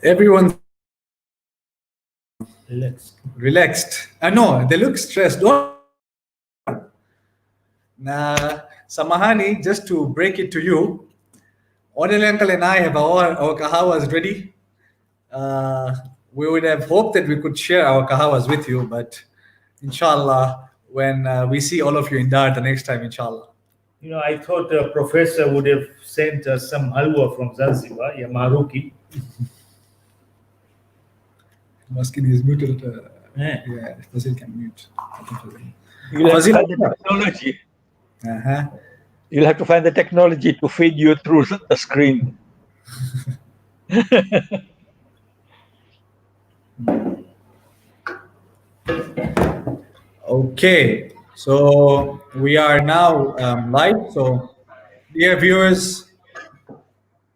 Everyone relaxed. No, they look stressed. Nah, Samahani, just to break it to you, Odile uncle and I have our kahawas ready. We would have hoped that we could share our kahawas with you, but inshallah, when we see all of you in Dar the next time, inshallah. You know, I thought a professor would have sent us some halwa from Zanzibar, ya maruki. Muskin is muted. Yeah. Yeah, Fazil can mute. You'll have to Fazil- find the technology. Uh-huh. You'll have to find the technology to feed you through the screen. Okay, so we are now live. So, dear viewers,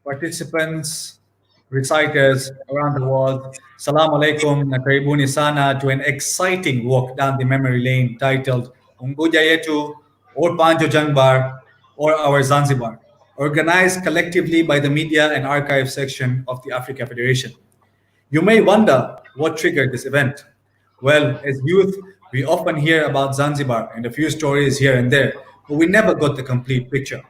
participants, reciters around the world, Salam alaikum na karibuni sana to an exciting walk down the memory lane titled Unguja Yetu or Panjo Jangbar or our Zanzibar, organized collectively by the Media and Archive section of the Africa Federation. You may wonder what triggered this event. Well, as youth, we often hear about Zanzibar and a few stories here and there, but we never got the complete picture.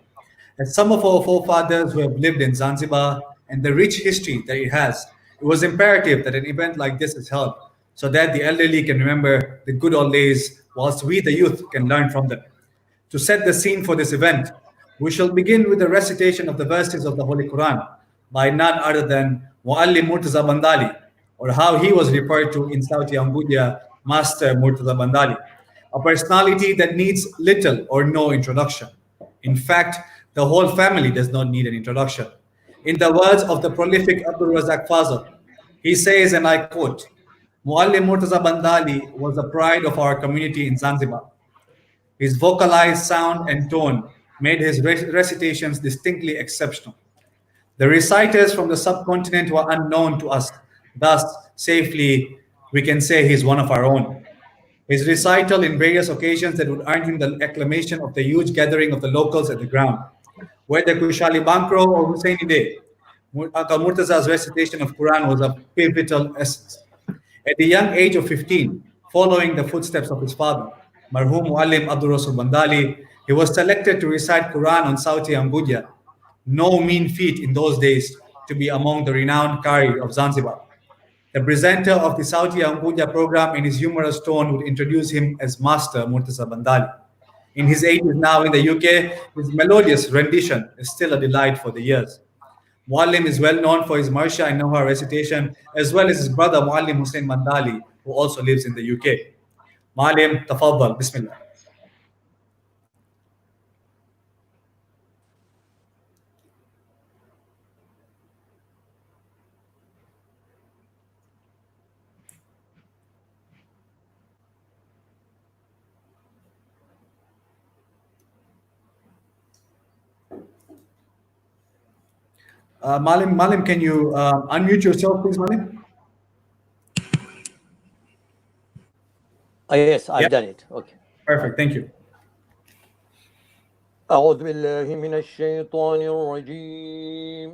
As some of our forefathers who have lived in Zanzibar and the rich history that it has, it was imperative that an event like this is held so that the elderly can remember the good old days whilst we, the youth, can learn from them. To set the scene for this event, we shall begin with the recitation of the verses of the Holy Quran by none other than Muallim Murtaza Bandali, or how he was referred to in Saudi Unguja, Master Murtaza Bandali, a personality that needs little or no introduction. In fact, the whole family does not need an introduction. In the words of the prolific Abdul Razak Fazl, he says, and I quote, Muallim Murtaza Bandali was the pride of our community in Zanzibar. His vocalized sound and tone made his recitations distinctly exceptional. The reciters from the subcontinent were unknown to us, thus, safely, we can say he's one of our own. His recital in various occasions that would earn him the acclamation of the huge gathering of the locals at the ground. Whether Kushali Bankro or Husseini Day, Uncle Murtaza's recitation of Quran was a pivotal essence. At the young age of 15, following the footsteps of his father, Marhum Muallim Abdul Rasul Bandali, he was selected to recite Quran on Sauti Unguja. No mean feat in those days to be among the renowned Qari of Zanzibar. The presenter of the Sauti Unguja program in his humorous tone would introduce him as Master Murtaza Bandali. In his 80s now in the UK, his melodious rendition is still a delight for the years. Muallim is well known for his Marsha and Noha recitation, as well as his brother Muallim Hussein Mandali, who also lives in the UK. Muallim, tafaddal, bismillah. Malim, can you unmute yourself, please, Malim? Yes, I've done it. Okay. Perfect, thank you. أعوذ بالله من الشيطان الرجيم.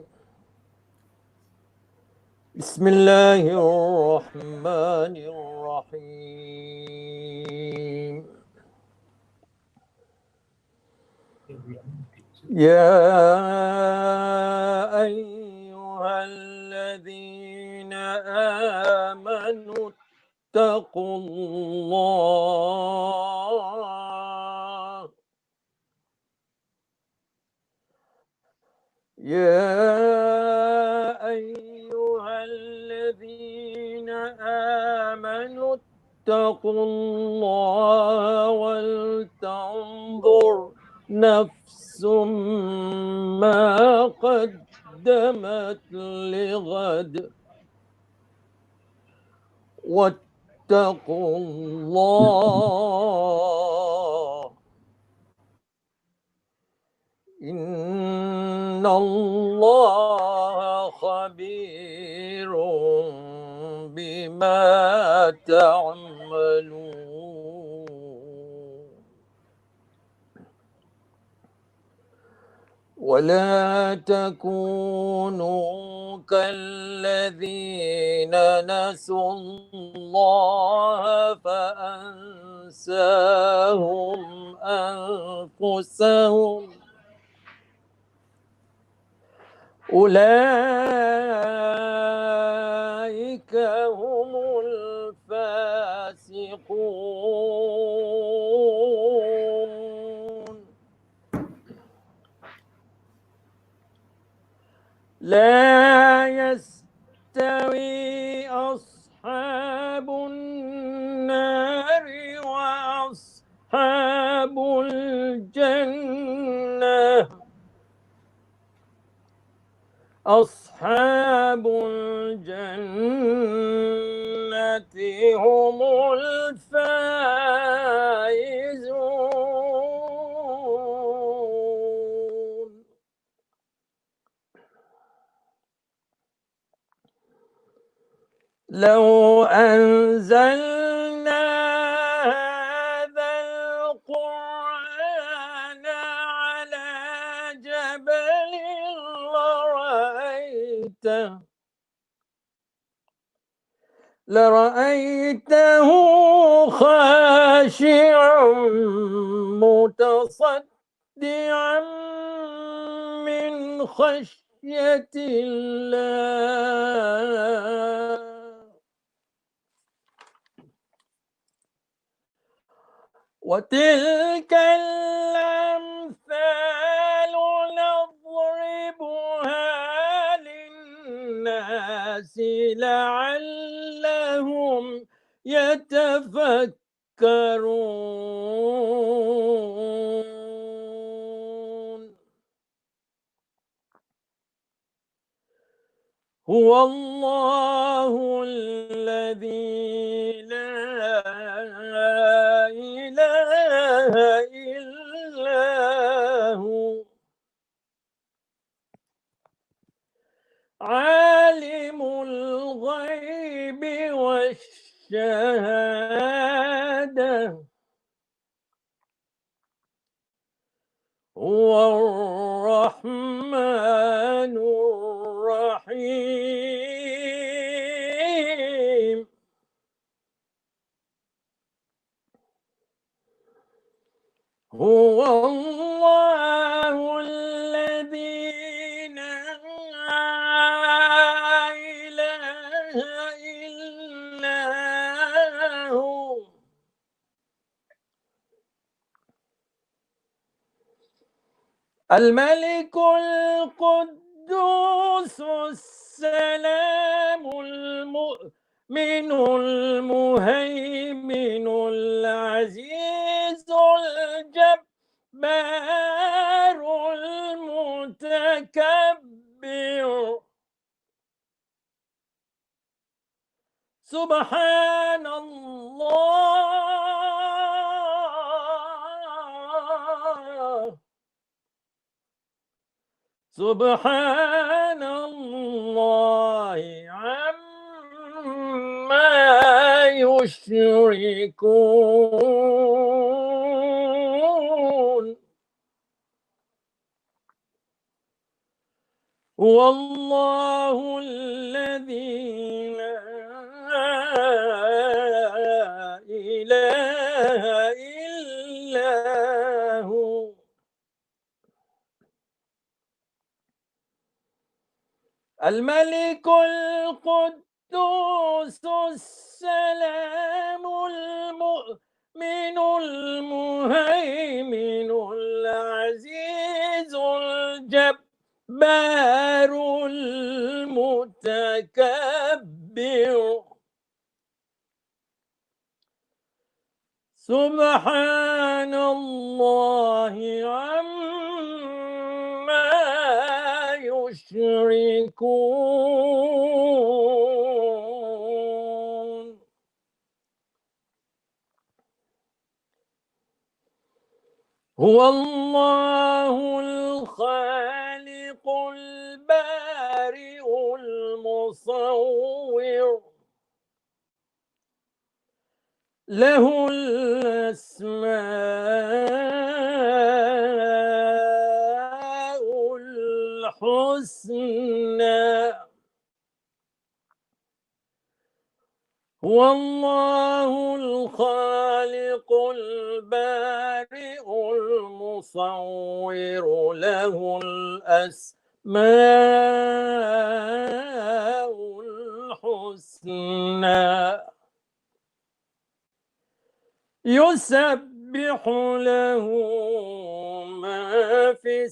بسم الله الرحمن الرحيم. يا أيها الذين آمنوا اتقوا الله. يا أيها الذين آمنوا اتقوا الله ولتنظر نفس ما قدمت لغد واتقوا الله إن الله خبير بما تعملون ولا تكونوا كالذين نسوا الله فأنساهم أنفسهم أولئك هم الفاسقون لا يستوي أصحاب النار وأصحاب الجنة أصحاب الجنة هم الفائزون لو أنزلنا هذا القرآن على جبل لرأيته خاشعا متصدعا من خشية الله وتلك الأمثال نضربها للناس لعلهم يتفكرون هو الله الذي لا إله إلا هو عالم الغيب والشهادة هو الرحمن الرحيم هو الله الذي لا إله إلا هو الملك القدوس السلام المؤمن المهيمن العزيز الجبار المتكبر سبحان الله سبحان الله عما يشركون هو الله الذي لا إله إلا هو الملك القدوس السلام المؤمن المهيمن العزيز الجبار المتكبر سبحان الله عما يشركون هو الله الخالق البارئ المصور له الأسماء الحسنى هو الله الخالق البارئ المصور له الأسماء الحسنى يسبح له ما في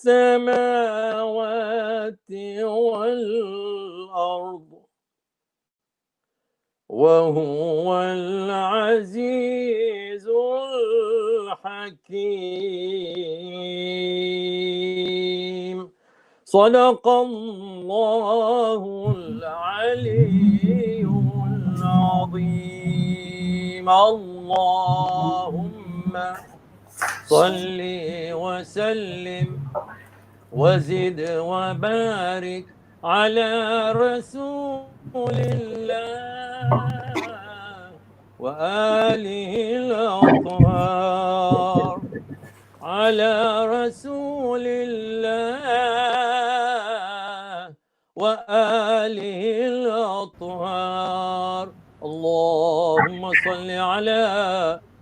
السماوات والأرض وهو العزيز الحكيم صدق الله العلي العظيم اللهم صل وسلم وزد وبارك على رسول الله وآله الأطهار على رسول الله وآله الأطهار اللهم صل على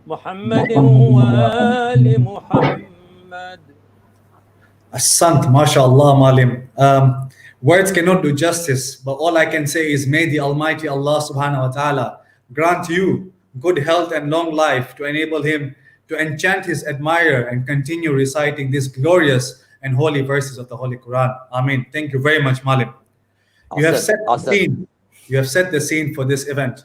محمد وآل محمد. Asant, mashallah, Malim. Words cannot do justice, but all I can say is may the Almighty Allah subhanahu wa ta'ala grant you good health and long life to enable him to enchant his admirer and continue reciting these glorious and holy verses of the Holy Quran. Ameen. Thank you very much, Malim. You have set the scene. You have set the scene for this event.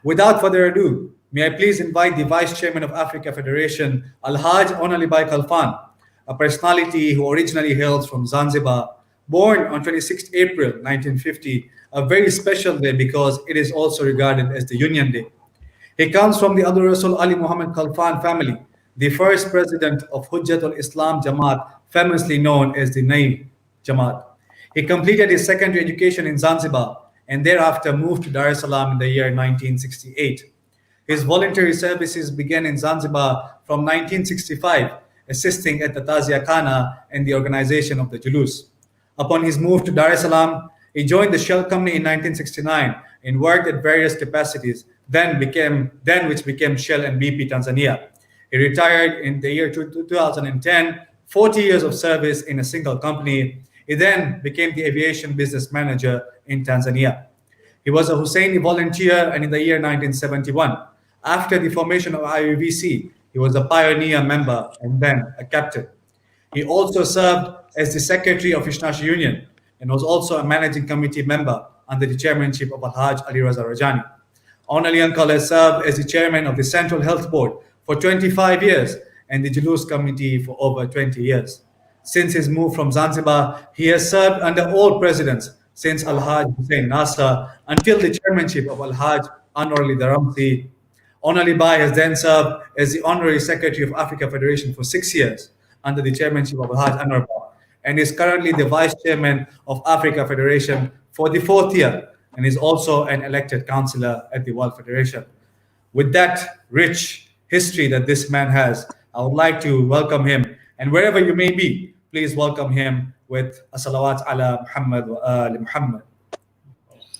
Without further ado, may I please invite the Vice Chairman of Africa Federation, Al-Hajj Onalibai Khalfan, a personality who originally hails from Zanzibar, born on 26th April 1950, a very special day because it is also regarded as the Union Day. He comes from the Abdul Rasul Ali Muhammad Khalfan family, the first president of Hujjatul Islam Jamaat, famously known as the Naib Jamaat. He completed his secondary education in Zanzibar and thereafter moved to Dar es Salaam in the year 1968. His voluntary services began in Zanzibar from 1965, assisting at the Tazia Khana and the organization of the Julus. Upon his move to Dar es Salaam, he joined the Shell Company in 1969 and worked at various capacities, which became Shell and BP Tanzania. He retired in the year 2010, 40 years of service in a single company. He then became the aviation business manager in Tanzania. He was a Husseini volunteer, and in the year 1971, after the formation of IUVC, he was a pioneer member and then a captain. He also served as the secretary of Ishnasha Union and was also a managing committee member under the chairmanship of Al-Hajj Ali Raza Rajani. Onali Uncle has served as the chairman of the Central Health Board for 25 years and the Julus Committee for over 20 years. Since his move from Zanzibar, he has served under all presidents since Al-Hajj Hussein Nasser until the chairmanship of Al-Hajj Anwar Ali Dharamsi. Onali Bai has then served as the honorary secretary of Africa Federation for 6 years under the chairmanship of Al-Hajj Anwar Bai, and is currently the vice chairman of Africa Federation for the 4th year and is also an elected councillor at the World Federation. With that rich history that this man has, I would like to welcome him, and wherever you may be, please welcome him with as-salawat ala Muhammad wa ali Muhammad.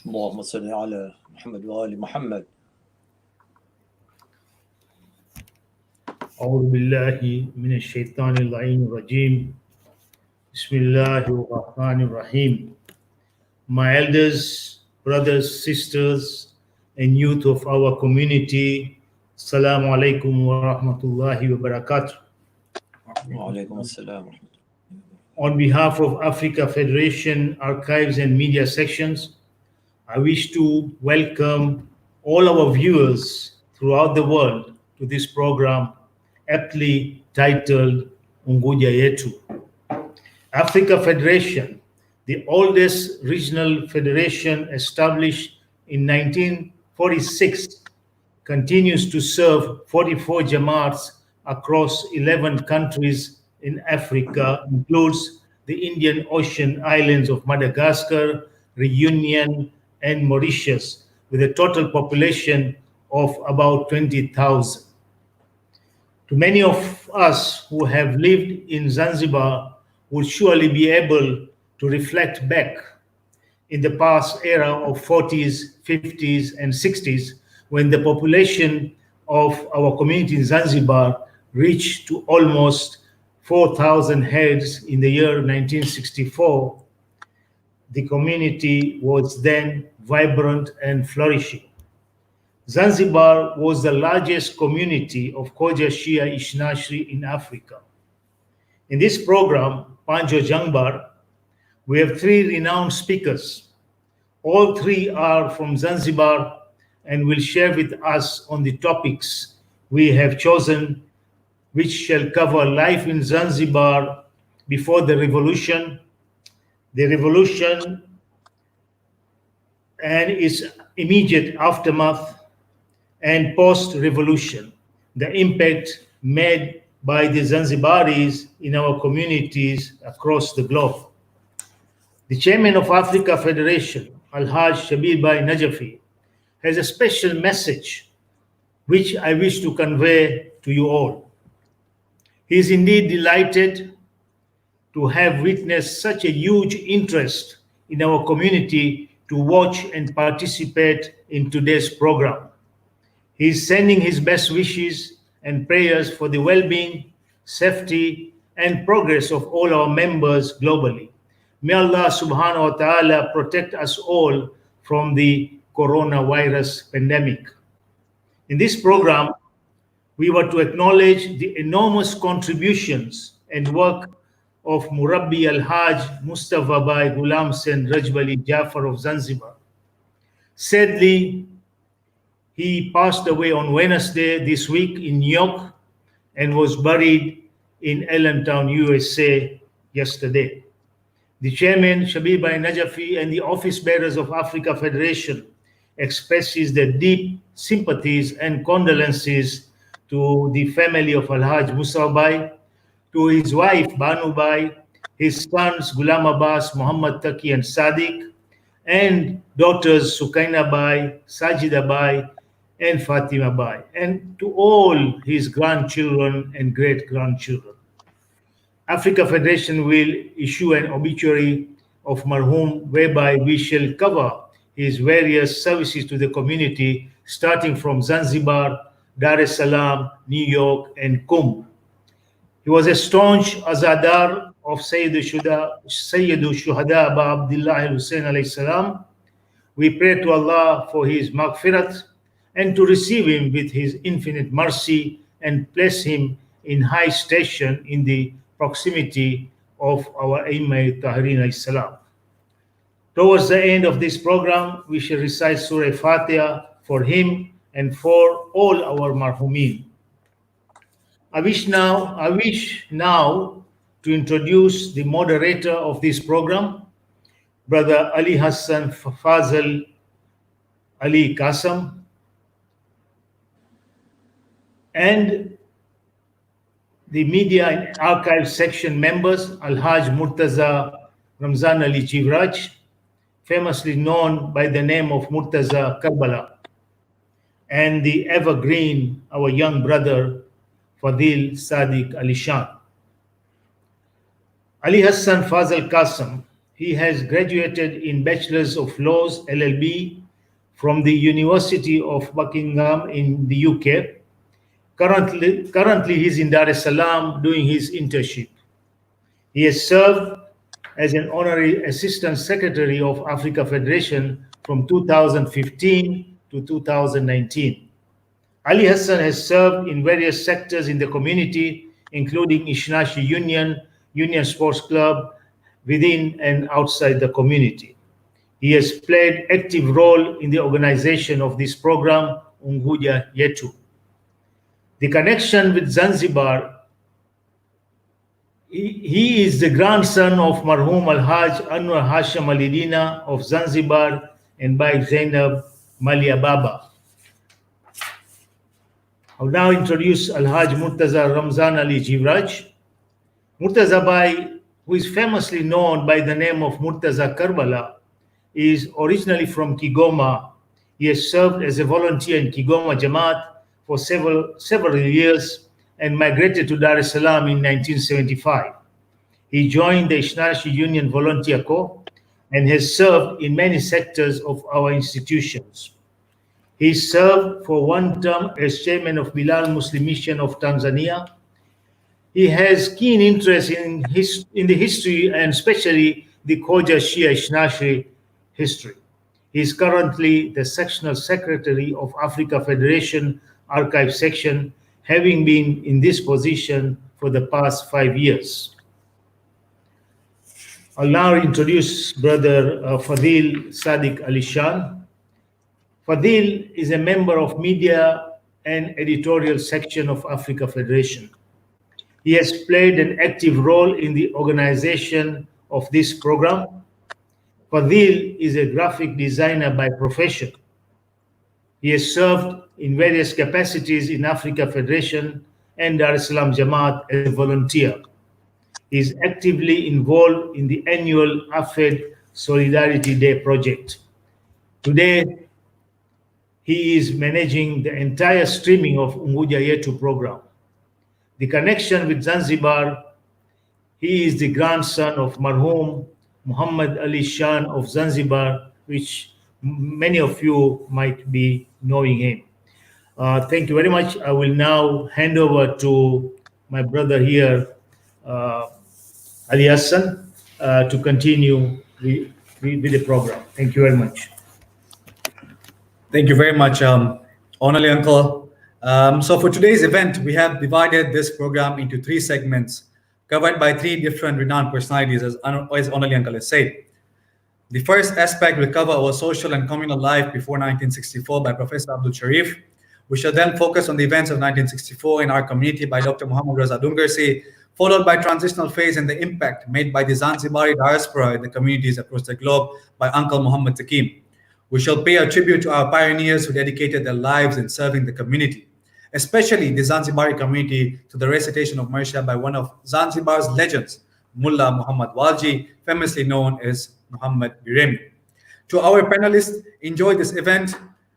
Allahumma salli ala Muhammad wa ali Muhammad. أعوذ بالله من الشيطان اللعين الرجيم بسم الله الرحمن الرحيم. My elders, brothers, sisters, and youth of our community, Assalamu alaikum wa rahmatullahi wa barakatuh. Wa alaikum assalam. On behalf of Africa Federation Archives and Media Sections, I wish to welcome all our viewers throughout the world to this program aptly titled Unguja Yetu. Africa Federation, the oldest regional federation established in 1946, continues to serve 44 Jamaats across 11 countries in Africa, includes the Indian Ocean islands of Madagascar, Reunion, and Mauritius, with a total population of about 20,000. To many of us who have lived in Zanzibar would surely be able to reflect back in the past era of 40s, 50s, and 60s, when the population of our community in Zanzibar reached to almost 4,000 heads in the year 1964. The community was then vibrant and flourishing. Zanzibar was the largest community of Khoja Shia Ishnashri in Africa. In this program, Panjo Jangbar, we have three renowned speakers. All three are from Zanzibar and will share with us on the topics we have chosen, which shall cover life in Zanzibar before the revolution and its immediate aftermath, and post-revolution, the impact made by the Zanzibaris in our communities across the globe. The chairman of Africa Federation, Al-Haj Shabir Bhai Najafi, has a special message which I wish to convey to you all. He is indeed delighted to have witnessed such a huge interest in our community to watch and participate in today's program. He is sending his best wishes and prayers for the well-being, safety, and progress of all our members globally. May Allah subhanahu wa ta'ala protect us all from the coronavirus pandemic. In this program, we were to acknowledge the enormous contributions and work of Murabbi Al-Haj Mustafa Bhai Ghulam Sen Rajbali Jafar of Zanzibar. Sadly, he passed away on Wednesday this week in New York and was buried in Allentown, USA yesterday. The chairman, Shabir Bhai Najafi, and the office bearers of Africa Federation expresses their deep sympathies and condolences to the family of Al-Haj Mustafa Bhai, to his wife Banu Bhai, his sons Ghulam Abbas, Muhammad Taqi and Sadiq, and daughters Sukaina Bhai, Sajida Bhai, and Fatima Bhai, and to all his grandchildren and great-grandchildren. Africa Federation will issue an obituary of Marhum whereby we shall cover his various services to the community, starting from Zanzibar, Dar es Salaam, New York, and Qum. He was a staunch azadar of Sayyidu Shuhada Aba Abdullah Hussein alayhi salam. We pray to Allah for his maghfirat and to receive him with his infinite mercy and place him in high station in the proximity of our Imam Tahirin alayhi salam. Towards the end of this program, we shall recite Surah Fatiha for him and for all our marhumin. I wish now to introduce the moderator of this program, Brother Ali Hassan Fazal Ali Qasam, and the media and archive section members, Al-Haj Murtaza Ramzan Ali Jivraj, famously known by the name of Murtaza Karbala, and the evergreen, our young brother, Fadil Sadiq Ali Shan. Ali Hassan Fazal Qasam, he has graduated in Bachelor's of Laws, LLB, from the University of Buckingham in the UK. Currently he's in Dar es Salaam doing his internship. He has served as an honorary assistant secretary of Africa Federation from 2015 to 2019. Ali Hassan has served in various sectors in the community, including Ishnashi Union, Union Sports Club, within and outside the community. He has played active role in the organization of this program, Unguja Yetu. The connection with Zanzibar, he is the grandson of Marhum Al-Haj Anwar Hashim Alidina of Zanzibar and by Zainab Malia Baba. I'll now introduce Al-Haj Murtaza Ramzan Ali Jivraj. Murtaza Bhai, who is famously known by the name of Murtaza Karbala, is originally from Kigoma. He has served as a volunteer in Kigoma Jamaat for several years and migrated to Dar es Salaam in 1975. He joined the Ishnashi Union Volunteer Corps and has served in many sectors of our institutions. He served for one term as chairman of Bilal Muslim Mission of Tanzania. He has keen interest in the history and especially the Khoja Shia Ishnashri history. He is currently the sectional secretary of Africa Federation Archive Section, having been in this position for the past 5 years. I'll now introduce Brother Fadil Sadiq Ali Shan. Fadil is a member of Media and Editorial Section of Africa Federation. He has played an active role in the organization of this program. Fadil is a graphic designer by profession. He has served in various capacities in Africa Federation and Dar es Salaam Jamaat as a volunteer. He is actively involved in the annual AFED Solidarity Day project. Today, he is managing the entire streaming of Unguja Yetu program. The connection with Zanzibar, he is the grandson of Marhum Muhammad Ali Shan of Zanzibar, which many of you might be knowing him. Thank you very much. I will now hand over to my brother here, Ali Hassan, to continue with the program. Thank you very much. Thank you very much, Honorary Uncle. So for today's event, we have divided this program into 3 segments covered by 3 different renowned personalities, as Honorary Uncle has said. The first aspect will cover our social and communal life before 1964 by Professor Abdul Sharif. We shall then focus on the events of 1964 in our community by Dr. Muhammad Raza Dungarsi, followed by transitional phase and the impact made by the Zanzibari diaspora in the communities across the globe by Uncle Muhammad Takim. We shall pay a tribute to our pioneers who dedicated their lives in serving the community, especially the Zanzibari community, to the recitation of Marsha by one of Zanzibar's legends, Mullah Muhammad Walji, famously known as Muhammad Biremi. To our panelists, enjoy this event,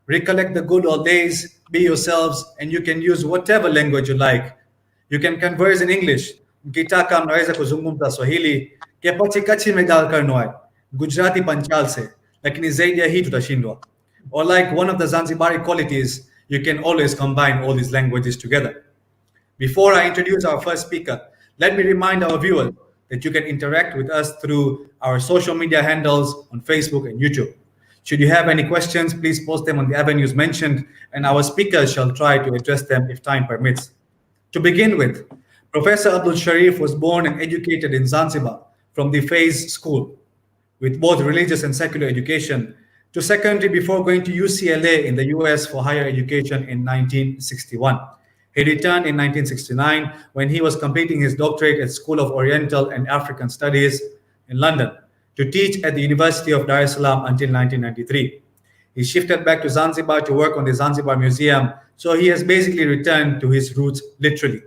recollect the good old days, be yourselves, and you can use whatever language you like. You can converse in English. Mkitaka mnaweza kuzungumza Swahili, kepachikachi medal karnoy, Gujarati panchal se, lakini zaidi ya hii tutashindwa. Or like one of the Zanzibari qualities, you can always combine all these languages together. Before I introduce our first speaker, let me remind our viewers that you can interact with us through our social media handles on Facebook and YouTube. Should you have any questions, please post them on the avenues mentioned, and our speakers shall try to address them if time permits. To begin with, Professor Abdul Sharif was born and educated in Zanzibar from the Faiz School, with both religious and secular education, to secondary before going to UCLA in the US for higher education in 1961. He returned in 1969 when he was completing his doctorate at School of Oriental and African Studies in London to teach at the University of Dar es Salaam until 1993. He shifted back to Zanzibar to work on the Zanzibar Museum, so he has basically returned to his roots literally.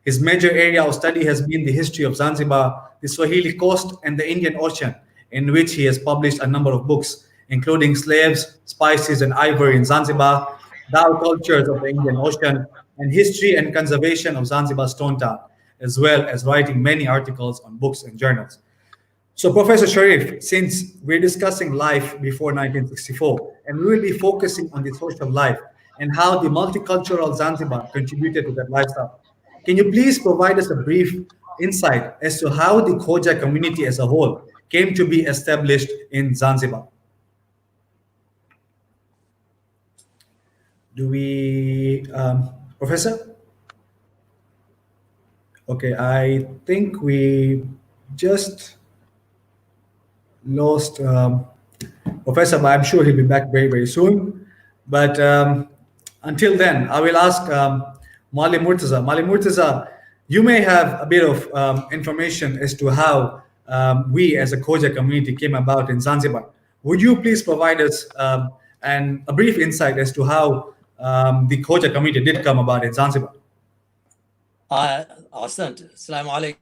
His major area of study has been the history of Zanzibar, the Swahili coast, and the Indian Ocean, in which he has published a number of books, including Slaves, Spices, and Ivory in Zanzibar, Dhow Cultures of the Indian Ocean, and History and Conservation of Zanzibar Stone Town, as well as writing many articles on books and journals. So, Professor Sharif, since we're discussing life before 1964, and we will be focusing on the social life and how the multicultural Zanzibar contributed to that lifestyle, can you please provide us a brief insight as to how the Khoja community as a whole came to be established in Zanzibar? Do we, Professor? Okay, I think we just lost Professor, but I'm sure he'll be back very, very soon. But until then, I will ask Mali Murtaza. Mali Murtaza, you may have a bit of information as to how we as a Khoja community came about in Zanzibar. Would you please provide us a brief insight as to how the Khoja community did come about in Zanzibar? Ahsant. Assalamu alaikum.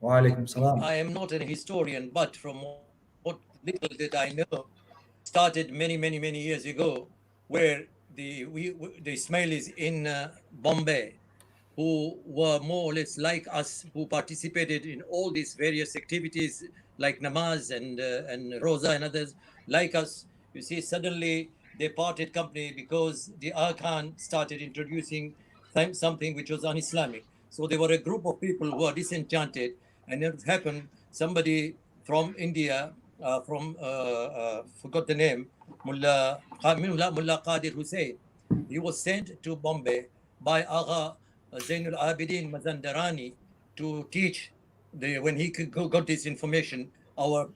Wa alaikum salam. I am not a historian, but from what little that I know, started many years ago, where the Ismailis in Bombay, who were more or less like us, who participated in all these various activities like namaz and roza and others, like us. You see, suddenly they parted company because the Aga Khan started introducing something which was un-Islamic. So there were a group of people who were disenchanted, and it happened somebody from India, forgot the name, Mullah Qadir Hussain. He was sent to Bombay by Agha Zainul Abidin Mazandarani to teach when he got this information, our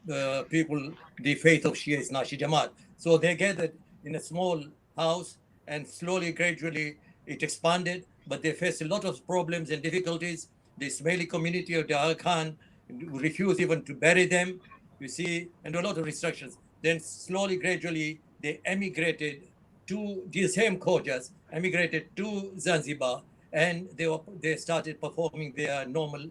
people, the faith of Shia Nashi Jamaat. So they gathered in a small house, and slowly, gradually, it expanded, but they faced a lot of problems and difficulties. The Ismaili community of the Aga Khan refused even to bury them, you see, and a lot of restrictions. Then slowly, gradually, they emigrated to the same Khojas, emigrated to Zanzibar, and they started performing their normal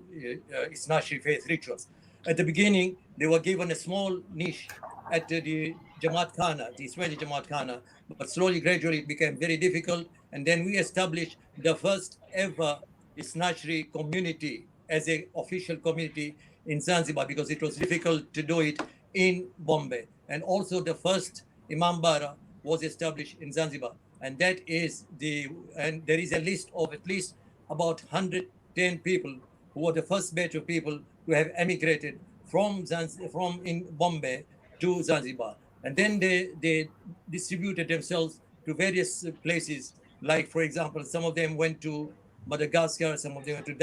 Isnashi faith rituals. At the beginning, they were given a small niche at the Jamaat Khana, the Ismaili Jamaat Khana, but slowly, gradually, it became very difficult. And then we established the first ever Isnashri community as an official community in Zanzibar, because it was difficult to do it in Bombay. And also the first Imam Bara was established in Zanzibar. And that is and there is a list of at least about 110 people who were the first batch of people who have emigrated from in Bombay to Zanzibar. And then they distributed themselves to various places. Like, for example, some of them went to Madagascar, some of them went to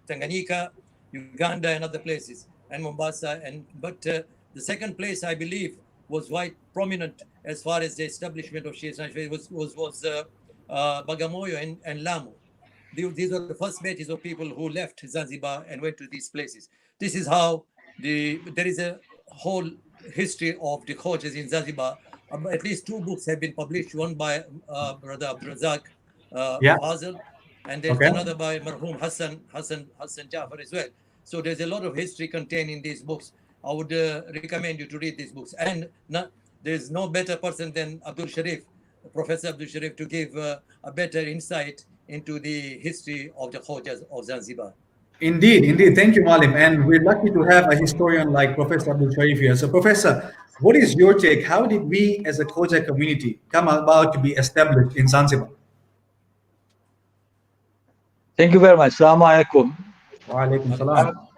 Tanganyika, Uganda, and other places, and Mombasa. But the second place, I believe, was quite prominent as far as the establishment of Shia was Bagamoyo and Lamu. These are the first batches of people who left Zanzibar and went to these places. This is how there is a whole history of the Khojas in Zanzibar. At least 2 books have been published, one by Brother Abdul Razak Fazil, and there's another by Marhum Hassan Jafar as well. So there's a lot of history contained in these books. I would recommend you to read these books. And there's no better person than Abdul Sharif, Professor Abdul Sharif, to give a better insight into the history of the Khojas of Zanzibar. Indeed, indeed. Thank you, Malim. And we're lucky to have a historian like Professor Abdul Sharif here. So, Professor, what is your take? How did we as a Khoja community come about to be established in Zanzibar? Thank you very much. Assalamu alaikum. Wa alaikum salam.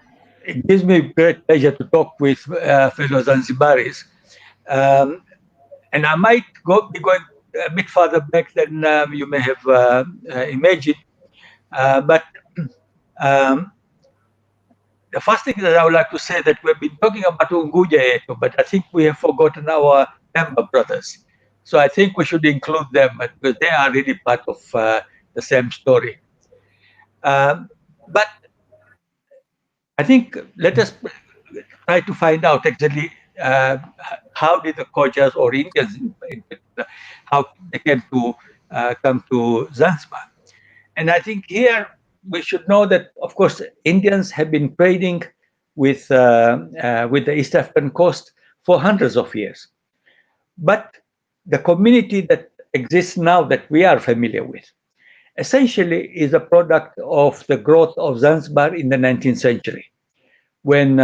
It gives me great pleasure to talk with fellow Zanzibaris. And I might be going a bit further back than you may have imagined. But the first thing that I would like to say that we've been talking about Unguja Yetu, but I think we have forgotten our member brothers. So I think we should include them because they are really part of the same story. But I think let us try to find out exactly how did the Khojas or Indians, how they came to come to Zanzibar. And I think here we should know that, of course, Indians have been trading with the East African coast for hundreds of years. But the community that exists now that we are familiar with essentially is a product of the growth of Zanzibar in the 19th century, when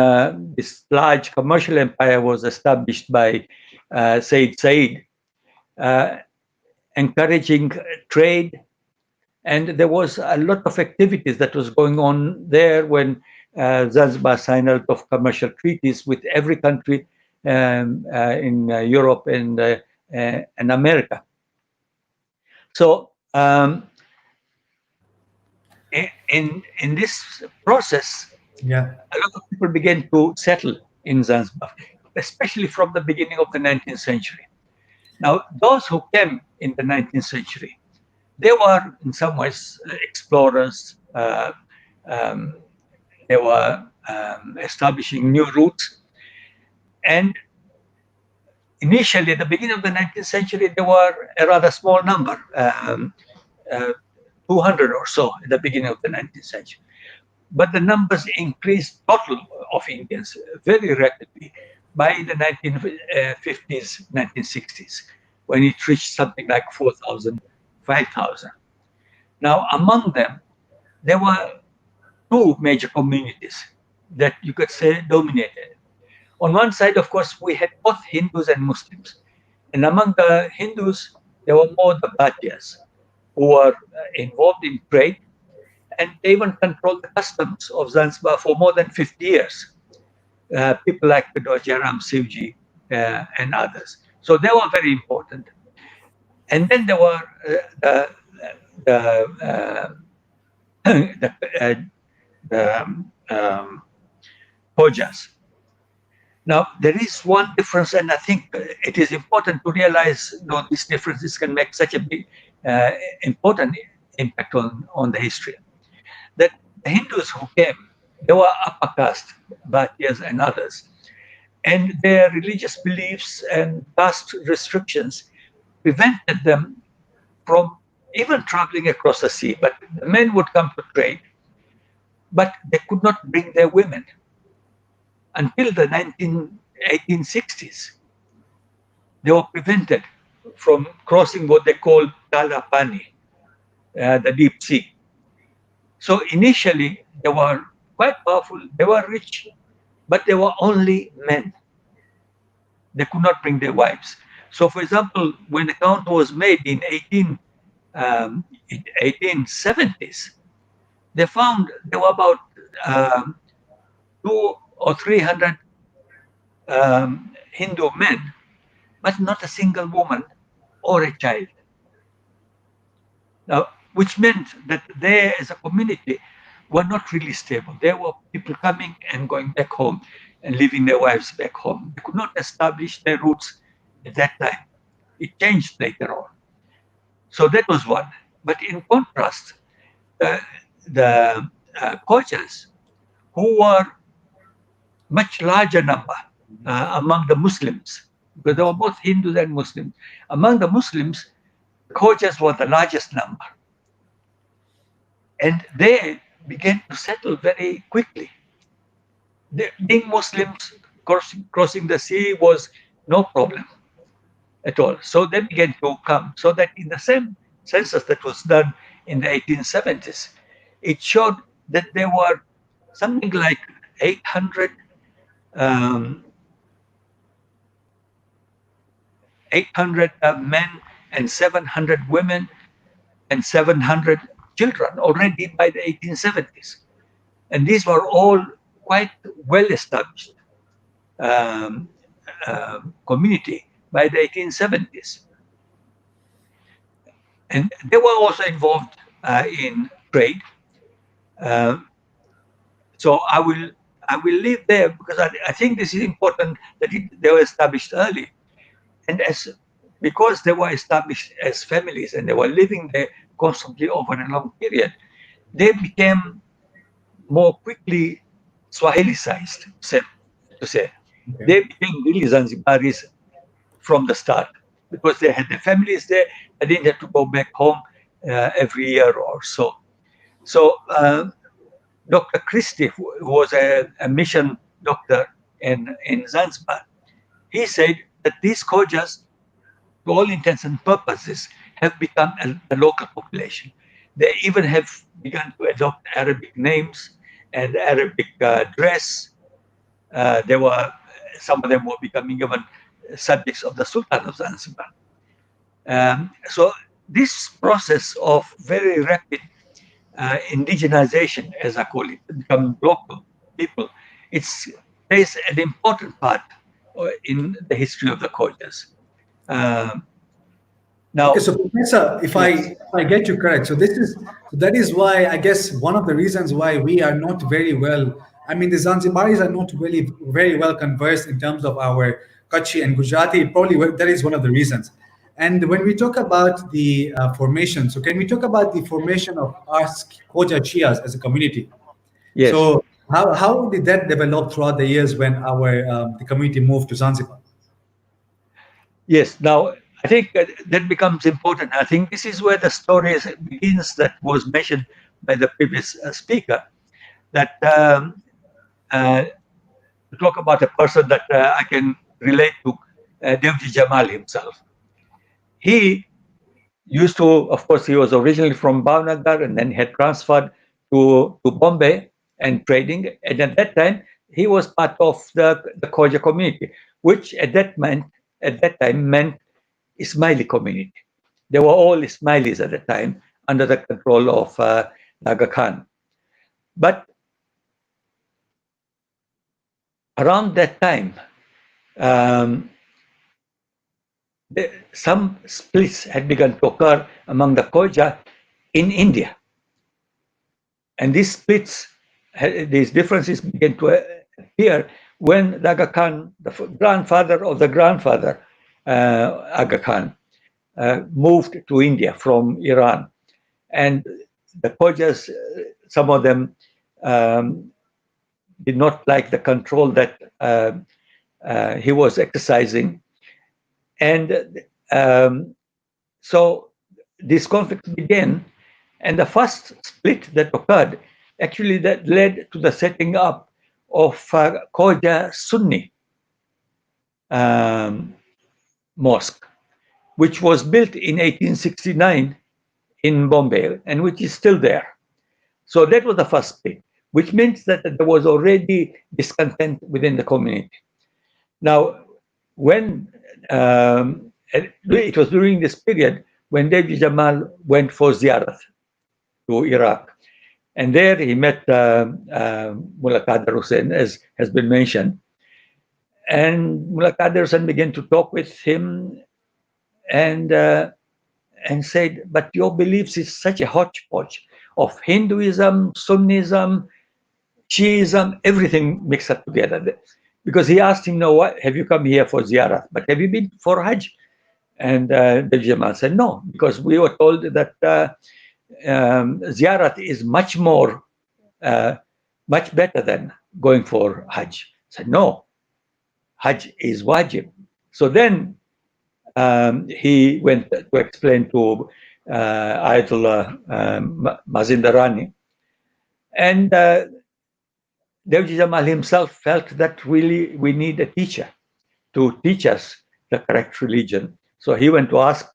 this large commercial empire was established by Said Said, encouraging trade. And there was a lot of activities that was going on there when Zanzibar signed a lot of commercial treaties with every country in Europe and America. So in this process, a lot of people began to settle in Zanzibar, especially from the beginning of the 19th century. Now, those who came in the 19th century, they were in some ways explorers. They were establishing new routes. And initially, at the beginning of the 19th century, there were a rather small number, 200 or so at the beginning of the 19th century. But the numbers increased total of Indians very rapidly by the 1950s, 1960s, when it reached something like 4,000, 5,000. Now, among them, there were 2 major communities that you could say dominated. On one side, of course, we had both Hindus and Muslims, And among the Hindus, there were more the Bhatias who were involved in trade, and they even controlled the customs of Zanzibar for more than 50 years. People like Jaram Sivji and others. So they were very important. And then there were the Khojas. Now, there is one difference, and I think it is important to realize these differences can make such a big, important impact on the history. That the Hindus who came, they were upper caste, Bhatiyas and others, and their religious beliefs and caste restrictions prevented them from even traveling across the sea. But the men would come to trade, but they could not bring their women until the 1860s. They were prevented from crossing what they call Kalapani, the deep sea. So initially, they were quite powerful, they were rich, but they were only men. They could not bring their wives. So, for example, when the count was made in 1870s, they found there were about 200 or 300 Hindu men, but not a single woman or a child. Now, which meant that they, as a community, were not really stable. There were people coming and going back home and leaving their wives back home. They could not establish their roots at that time. It changed later on. So that was one. But in contrast, the Khojas, who were much larger number among the Muslims, because they were both Hindus and Muslims. Among the Muslims, Khojas were the largest number. And they began to settle very quickly. Being Muslims, crossing the sea was no problem at all. So they began to come. So that in the same census that was done in the 1870s, it showed that there were something like 800 men and 700 women and 700 children already by the 1870s. And these were all quite well-established community by the 1870s. And they were also involved in trade. So I will leave there because I think this is important that they were established early. And because they were established as families and they were living there constantly over a long period, they became more quickly Swahili-sized, to say. Okay. They became really Zanzibaris from the start because they had their families there. They didn't have to go back home every year or so. So Dr. Christie, who was a mission doctor in Zanzibar, he said that these Khojas, to all intents and purposes, have become a local population. They even have begun to adopt Arabic names and Arabic dress. Some of them were becoming even subjects of the Sultan of Zanzibar. So this process of very rapid indigenization, as I call it, becoming local people, plays an important part in the history of the Khojas. Now, okay, so Professor, if I get you correct, so that is why I guess one of the reasons why we are not very well. I mean, the Zanzibaris are not really very well conversed in terms of our Kutchi and Gujarati. Probably that is one of the reasons. And when we talk about the formation, so can we talk about the formation of us Khoja Chias as a community? Yes. So how did that develop throughout the years when the community moved to Zanzibar? Yes. Now, I think that becomes important. I think this is where the story begins that was mentioned by the previous speaker, that to talk about a person that I can relate to, Devji Jamal himself. He used to, of course, he was originally from Bhavnagar and then had transferred to Bombay and trading. And at that time, he was part of the Khoja community, which at that time meant Ismaili community. They were all Ismailis at the time under the control of Aga Khan. But around that time, some splits had begun to occur among the Khoja in India. And these splits, these differences began to appear when the Aga Khan, the grandfather of the grandfather, Aga Khan, moved to India from Iran. And the Khojas, some of them did not like the control that he was exercising. And so this conflict began, and the first split that occurred actually that led to the setting up of Khoja Sunni mosque, which was built in 1869 in Bombay and which is still there. So that was the first split, which means that there was already discontent within the community. Now, when it was during this period when David Jamal went for ziyarat to Iraq, and there he met Mullah Qadir Hussain, as has been mentioned. And Mullah Qadir Hussain began to talk with him and said, but your beliefs is such a hodgepodge of Hinduism, Sunnism, Shiism, everything mixed up together. Because he asked him, no, what, have you come here for ziyarat? But have you been for Hajj? And the Jamal said, no, because we were told that ziyarat is much more, much better than going for Hajj. I said, no, Hajj is wajib. So then he went to explain to Ayatollah Mazindarani. And Devji Jamal himself felt that really we need a teacher to teach us the correct religion. So he went to ask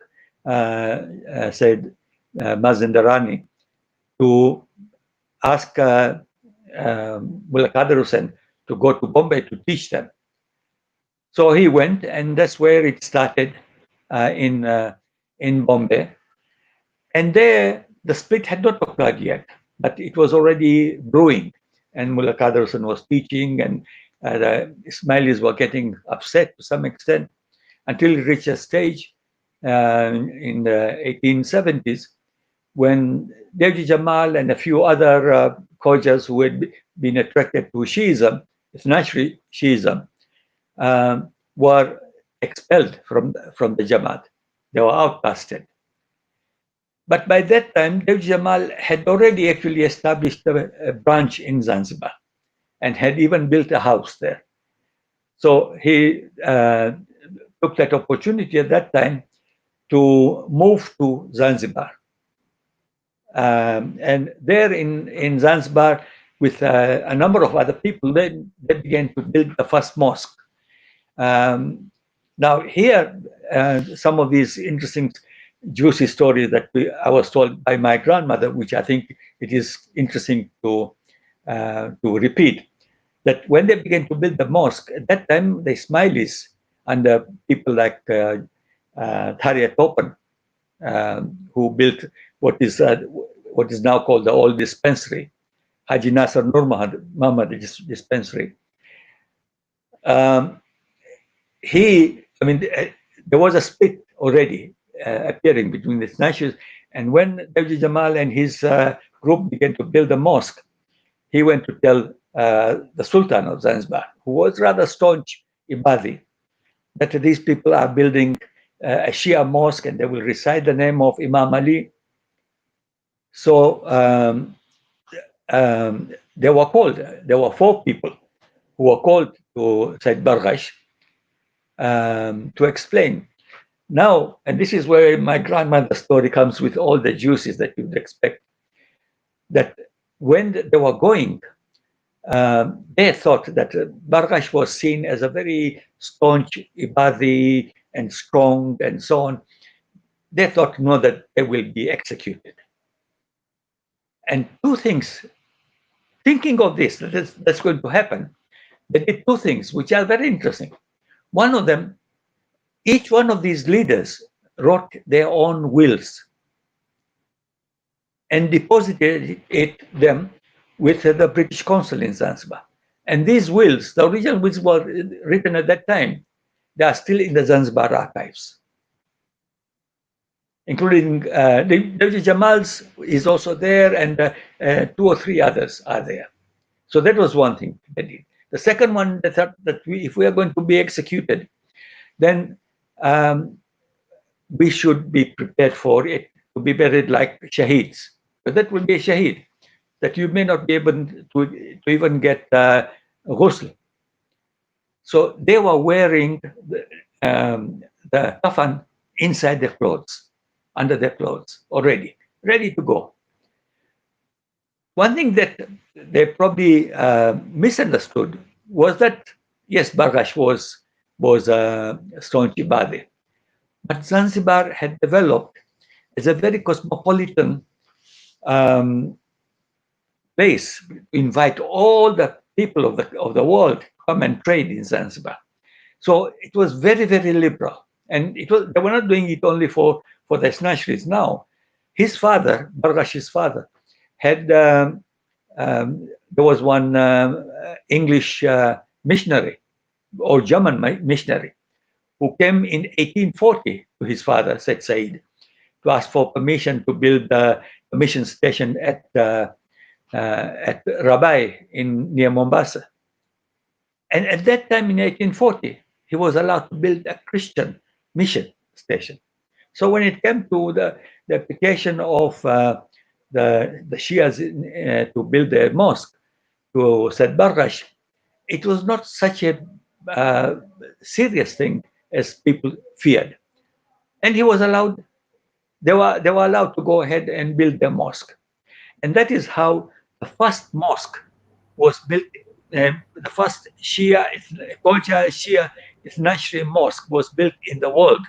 Said Mazindarani to ask Mullah Qadir Hussain to go to Bombay to teach them. So he went, and that's where it started in Bombay. And there, the split had not occurred yet, but it was already brewing. And Mullah Qadir Hussain was teaching, and the Ismailis were getting upset to some extent until it reached a stage in the 1870s when Devji Jamal and a few other Khojas who had been attracted to Shiism, naturally Shiism, were expelled from the Jamaat. They were outcasted. But by that time, Devji Jamal had already actually established a branch in Zanzibar and had even built a house there. So he took that opportunity at that time to move to Zanzibar. And there in Zanzibar, with a number of other people, they began to build the first mosque. Now here, some of these interesting juicy stories that I was told by my grandmother, which I think it is interesting to repeat, that when they began to build the mosque, at that time, the Ismailis under people like Tharia Topan, who built what is now called the old dispensary, Haji Nasser Nur Muhammad dispensary. There was a split already appearing between the snatchers, and when Devji Jamal and his group began to build a mosque, he went to tell the Sultan of Zanzibar, who was rather staunch Ibadi, that these people are building a Shia mosque and they will recite the name of Imam Ali. So they were called. There were 4 people who were called to Said Barghash to explain. Now, and this is where my grandmother's story comes with all the juices that you'd expect, that when they were going, they thought that Barghash was seen as a very staunch Ibadi and strong and so on. They thought, no, that they will be executed. And 2 things, thinking of this, that's going to happen, they did 2 things which are very interesting. One of them, each one of these leaders wrote their own wills and deposited them with the British consul in Zanzibar. And these wills, the original wills were written at that time, they are still in the Zanzibar archives, including Dr. Jamal's is also there, and 2 or 3 others are there. So that was one thing they did. The second one, they thought that if we are going to be executed, then we should be prepared for it, to be buried like shaheeds. But that will be a shaheed, that you may not be able to even get ghusl. So they were wearing the kafan inside their clothes, under their clothes already, ready to go. One thing that they probably misunderstood was that, yes, Bargash was a staunch Ibadi, but Zanzibar had developed as a very cosmopolitan place to invite all the people of the world to come and trade in Zanzibar. So it was very, very liberal. And they were not doing it only for the Snashris. Now, his father, Bargash's father, had there was one English missionary or German missionary who came in 1840 to his father, Said Said, to ask for permission to build a mission station at Rabai near Mombasa. And at that time in 1840, he was allowed to build a Christian mission station. So when it came to the application of the Shias to build a mosque to Said Bargash, it was not such a serious thing as people feared. And he was allowed, they were allowed to go ahead and build their mosque. And that is how the first mosque was built. The first Khoja Shia Ithnashri mosque was built in the world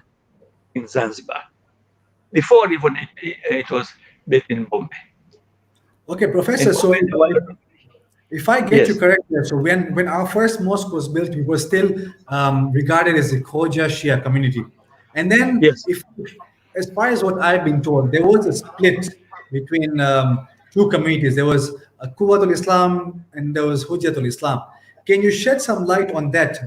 in Zanzibar. Before even it was built in Bombay. Okay, Professor. In So Bombay, if I get Yes. you correct, so when our first mosque was built, it was still regarded as a Khoja Shia community. And then, Yes. as far as what I've been told, there was a split between two communities. There was Quwwatul Islam and there was Hujjatul Islam. Can you shed some light on that?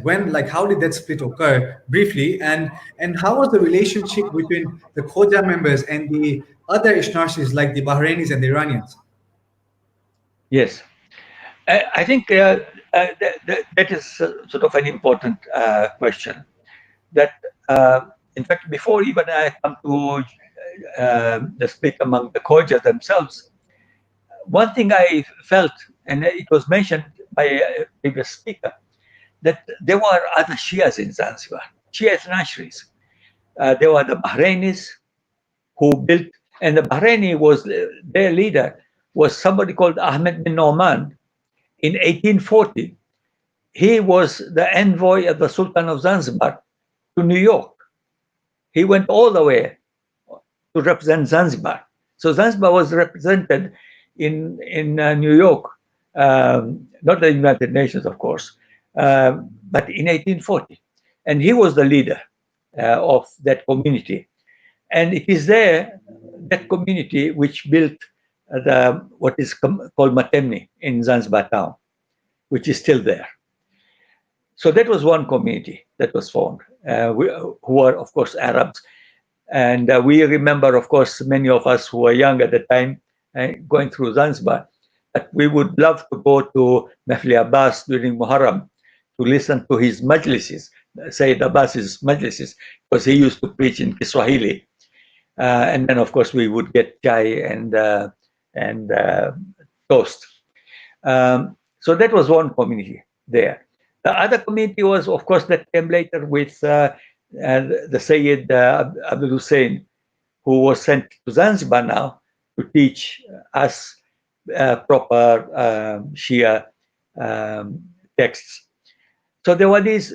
How did that split occur briefly, and how was the relationship between the Khoja members and the other Ishnarsis like the Bahrainis and the Iranians? Yes. I think that is sort of an important question. That, in fact, before even I come to the split among the Khojas themselves, one thing I felt, and it was mentioned by a previous speaker, that there were other Shias in Zanzibar, Shia Nashris. There were the Bahrainis who built, and the Bahraini was their leader was somebody called Ahmed bin Noman. In 1840, he was the envoy of the Sultan of Zanzibar to New York. He went all the way to represent Zanzibar. So Zanzibar was represented in New York, not the United Nations, of course, but in 1840. And he was the leader of that community. And it is there, that community, which built what is called Matemni in Zanzibar town, which is still there. So that was one community that was formed, who were, of course, Arabs. And we remember, of course, many of us who were young at the time going through Zanzibar, that we would love to go to Mefli Abbas during Muharram to listen to his majlises, Sayyid Abbas's majlises, because he used to preach in Kiswahili. And then, of course, we would get chai and toast. So that was one community there. The other community was, of course, that came later with the Sayyid Abdul Hussein, who was sent to Zanzibar now to teach us proper Shia texts. So there were these,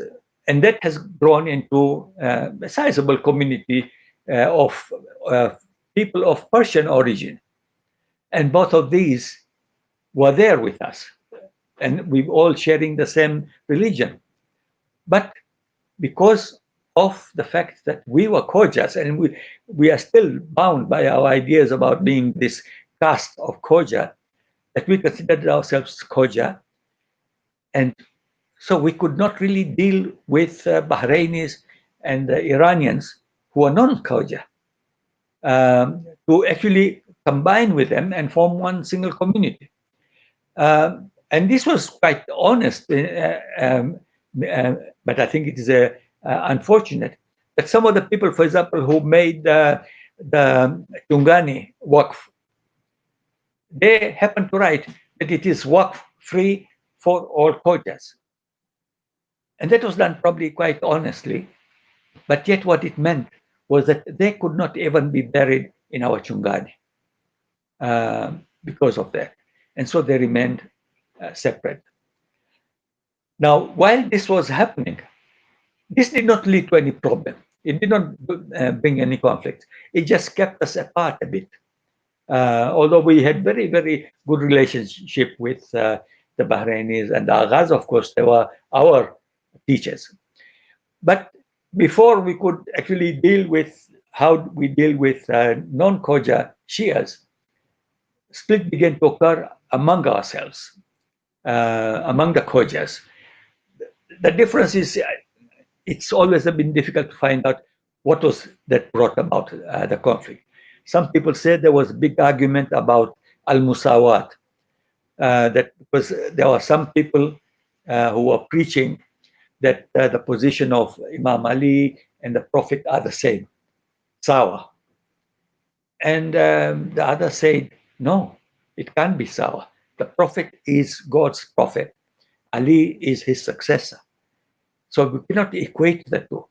and that has grown into a sizable community of people of Persian origin. And both of these were there with us. And we're all sharing the same religion. But because of the fact that we were Khojas, and we are still bound by our ideas about being this caste of Khoja, that we considered ourselves Khoja. And so we could not really deal with Bahrainis and Iranians who are non-Khoja, to actually combine with them and form one single community. And this was quite honest, but I think it is unfortunate that some of the people, for example, who made the Tungani Waqf, they happen to write that it is Waqf free for all Khojas. And that was done probably quite honestly, but yet what it meant was that they could not even be buried in our Chungani because of that. And so they remained separate. Now, while this was happening, this did not lead to any problem. It did not bring any conflict. It just kept us apart a bit. Although we had very, very good relationship with the Bahrainis and the Aghas, of course, they were our teachers. But before we could actually deal with how we deal with non-Khoja Shias, split began to occur among ourselves, among the Khojas. The difference is, it's always been difficult to find out what was that brought about the conflict. Some people said there was a big argument about al-musawat, that because there were some people who were preaching that the position of Imam Ali and the Prophet are the same, sawa. And the other said, no, it can't be sawa. The Prophet is God's prophet. Ali is his successor. So we cannot equate the two.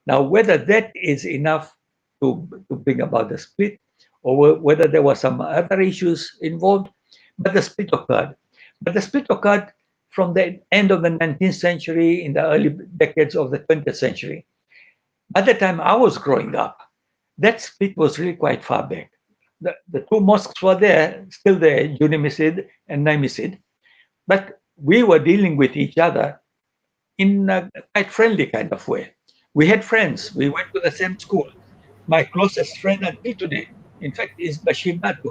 Now, whether that is enough to bring about the split, or whether there were some other issues involved, but the split occurred. But the split occurred from the end of the 19th century, in the early decades of the 20th century. At the time I was growing up, that split was really quite far back. The two mosques were there, still there, Juni Masjid and Nai Masjid, but we were dealing with each other in a quite friendly kind of way. We had friends. We went to the same school. My closest friend until today, in fact, is Bashir Batu,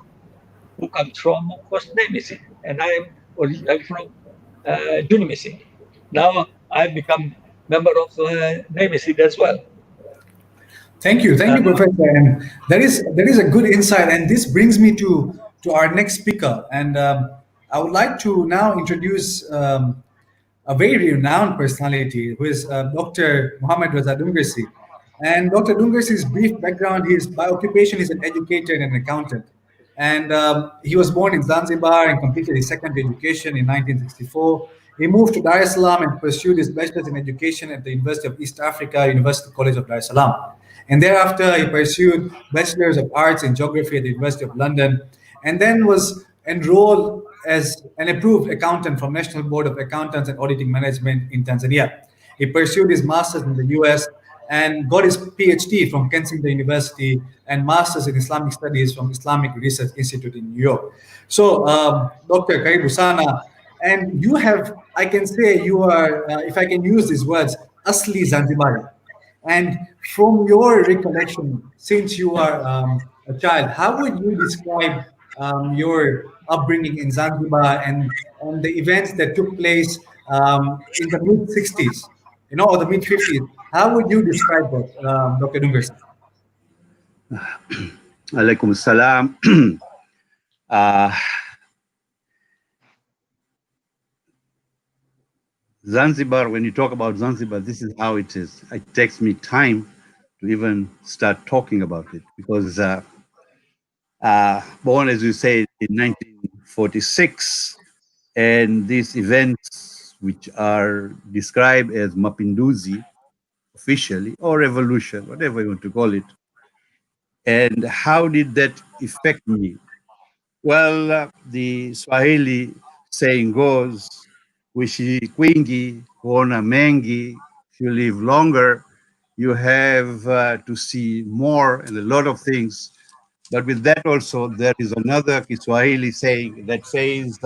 who comes from, of course, Nai Masjid, and I am originally from Juni Masjid. Now I've become member of Nai Masjid as well. Thank you, Professor. And that is a good insight. And this brings me to our next speaker. And I would like to now introduce a very renowned personality, who is Dr. Muhammad Raza Dungrisi. And Dr. Dungrisi's brief background: his by occupation is an educator and an accountant. And he was born in Zanzibar and completed his secondary education in 1964. He moved to Dar es Salaam and pursued his bachelor's in education at the University of East Africa, University College of Dar es Salaam. And thereafter, he pursued Bachelor's of Arts in Geography at the University of London, and then was enrolled as an approved accountant from National Board of Accountants and Auditing Management in Tanzania. He pursued his master's in the US and got his PhD from Kensington University and master's in Islamic Studies from Islamic Research Institute in New York. So, Dr. Karibu Sana, and you have, I can say you are, if I can use these words, Asli Zanzibari. And from your recollection, since you are a child, how would you describe your upbringing in Zanzibar and the events that took place in the mid 60s, or the mid 50s? How would you describe that, Dr. Dungersi? Alaikum salam. Zanzibar, when you talk about Zanzibar, this is how it is. It takes me time to even start talking about it, because born, as you say, in 1946, and these events, which are described as Mapinduzi officially, or revolution, whatever you want to call it. And how did that affect me? Well, the Swahili saying goes, "Kuishi kwingi kuona mengi." If you live longer, you have to see more and a lot of things. But with that also, there is another Kiswahili saying that says,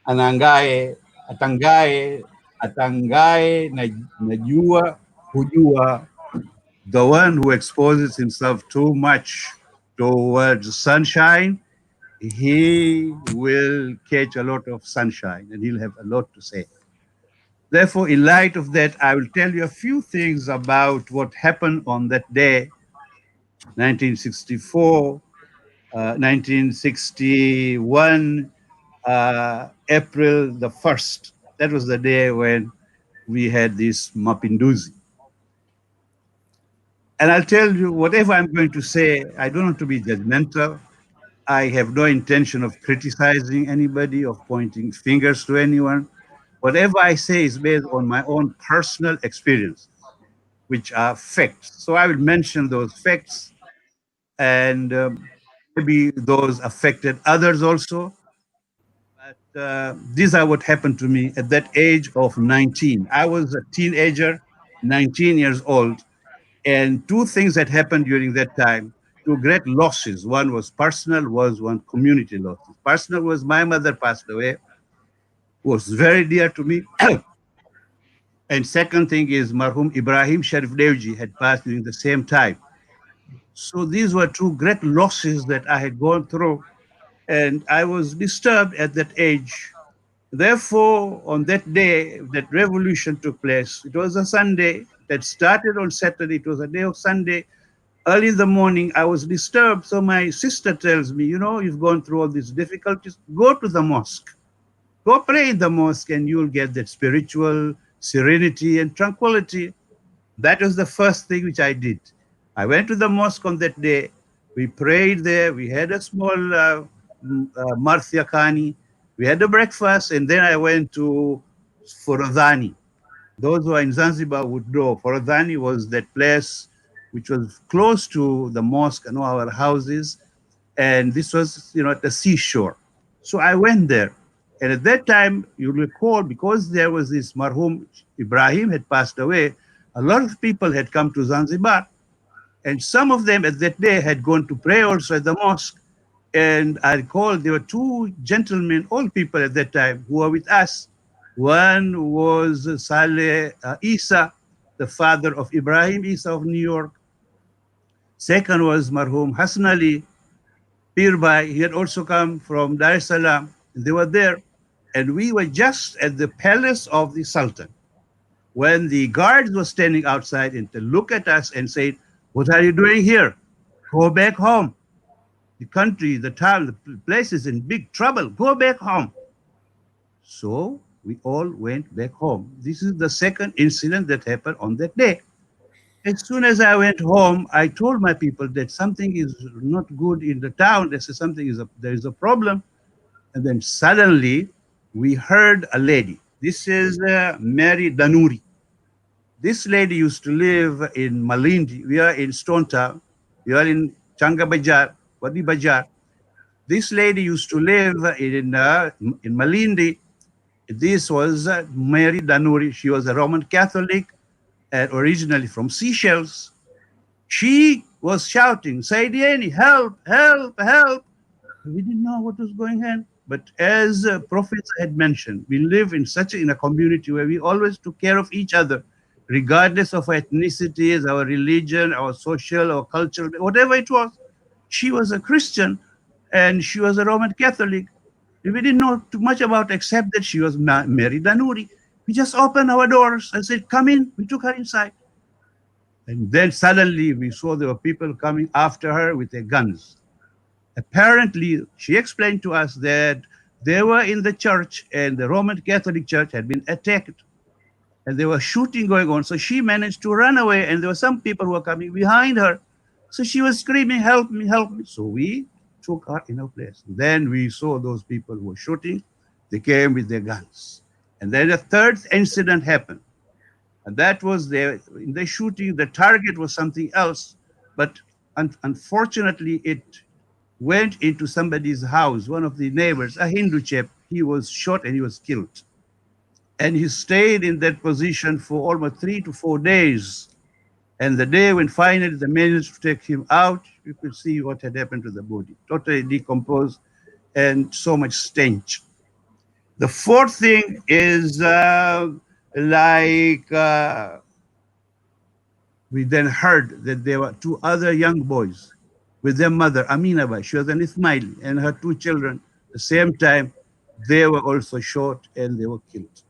atangae najua who you are, the one who exposes himself too much towards sunshine, he will catch a lot of sunshine and he'll have a lot to say. Therefore, in light of that, I will tell you a few things about what happened on that day, 1964, 1961, April the 1st. That was the day when we had this Mapinduzi. And I'll tell you, whatever I'm going to say, I don't want to be judgmental. I have no intention of criticizing anybody, of pointing fingers to anyone. Whatever I say is based on my own personal experience, which are facts. So I will mention those facts, and maybe those affected others also. But these are what happened to me at that age of 19. I was a teenager, 19 years old, and two things that happened during that time, two great losses. One was personal, was one community loss. Personal was my mother passed away, was very dear to me. And second thing is Marhum Ibrahim Sharif Devji had passed during the same time. So these were two great losses that I had gone through, and I was disturbed at that age. Therefore, on that day, that revolution took place. It was a Sunday that started on Saturday. It was a day of Sunday. Early in the morning, I was disturbed. So my sister tells me, you know, you've gone through all these difficulties. Go to the mosque. Go pray in the mosque, and you'll get that spiritual serenity and tranquility. That was the first thing which I did. I went to the mosque on that day. We prayed there. We had a small Marthia Khani. We had a breakfast, and then I went to Forodhani. Those who are in Zanzibar would know Forodhani was that place which was close to the mosque and all our houses. And this was, you know, at the seashore. So I went there. And at that time, you recall, because there was this Marhum Ibrahim had passed away, a lot of people had come to Zanzibar. And some of them at that day had gone to pray also at the mosque. And I recall there were two gentlemen, old people at that time, who were with us. One was Saleh Isa, the father of Ibrahim Isa of New York. Second was Marhum Hassan Ali Pirbhai. He had also come from Dar es Salaam. They were there. And we were just at the palace of the Sultan when the guards were standing outside and to look at us and say, "What are you doing here? Go back home. The country, the town, the place is in big trouble. Go back home." So we all went back home. This is the second incident that happened on that day. As soon as I went home, I told my people that something is not good in the town. They said there is a problem. And then suddenly we heard a lady. This is Mary Danuri. This lady used to live in Malindi. We are in Stone Town. We are in Changa Bajar, Wadi Bajar. This lady used to live in Malindi. This was Mary Danuri. She was a Roman Catholic and originally from Seychelles. She was shouting, "Saidieni, help, help, help." We didn't know what was going on. But as prophets had mentioned, we live in a community where we always took care of each other, regardless of our ethnicities, our religion, our social or cultural, whatever it was. She was a Christian and she was a Roman Catholic. We didn't know too much about except that she was Mary Danuri. We just opened our doors and said, "Come in." We took her inside. And then suddenly we saw there were people coming after her with their guns. Apparently, she explained to us that they were in the church and the Roman Catholic Church had been attacked and there was shooting going on. So she managed to run away and there were some people who were coming behind her. So she was screaming, "Help me, help me." So we took her in her place. Then we saw those people who were shooting. They came with their guns. And then a third incident happened. And that was in the shooting, the target was something else. But unfortunately, it went into somebody's house, one of the neighbors, a Hindu chap. He was shot and he was killed. And he stayed in that position for almost 3 to 4 days. And the day when finally they managed to take him out, you could see what had happened to the body. Totally decomposed and so much stench. The fourth thing is We then heard that there were two other young boys with their mother, Aminabai. She was an Ismaili, and her two children, at the same time, they were also shot and they were killed.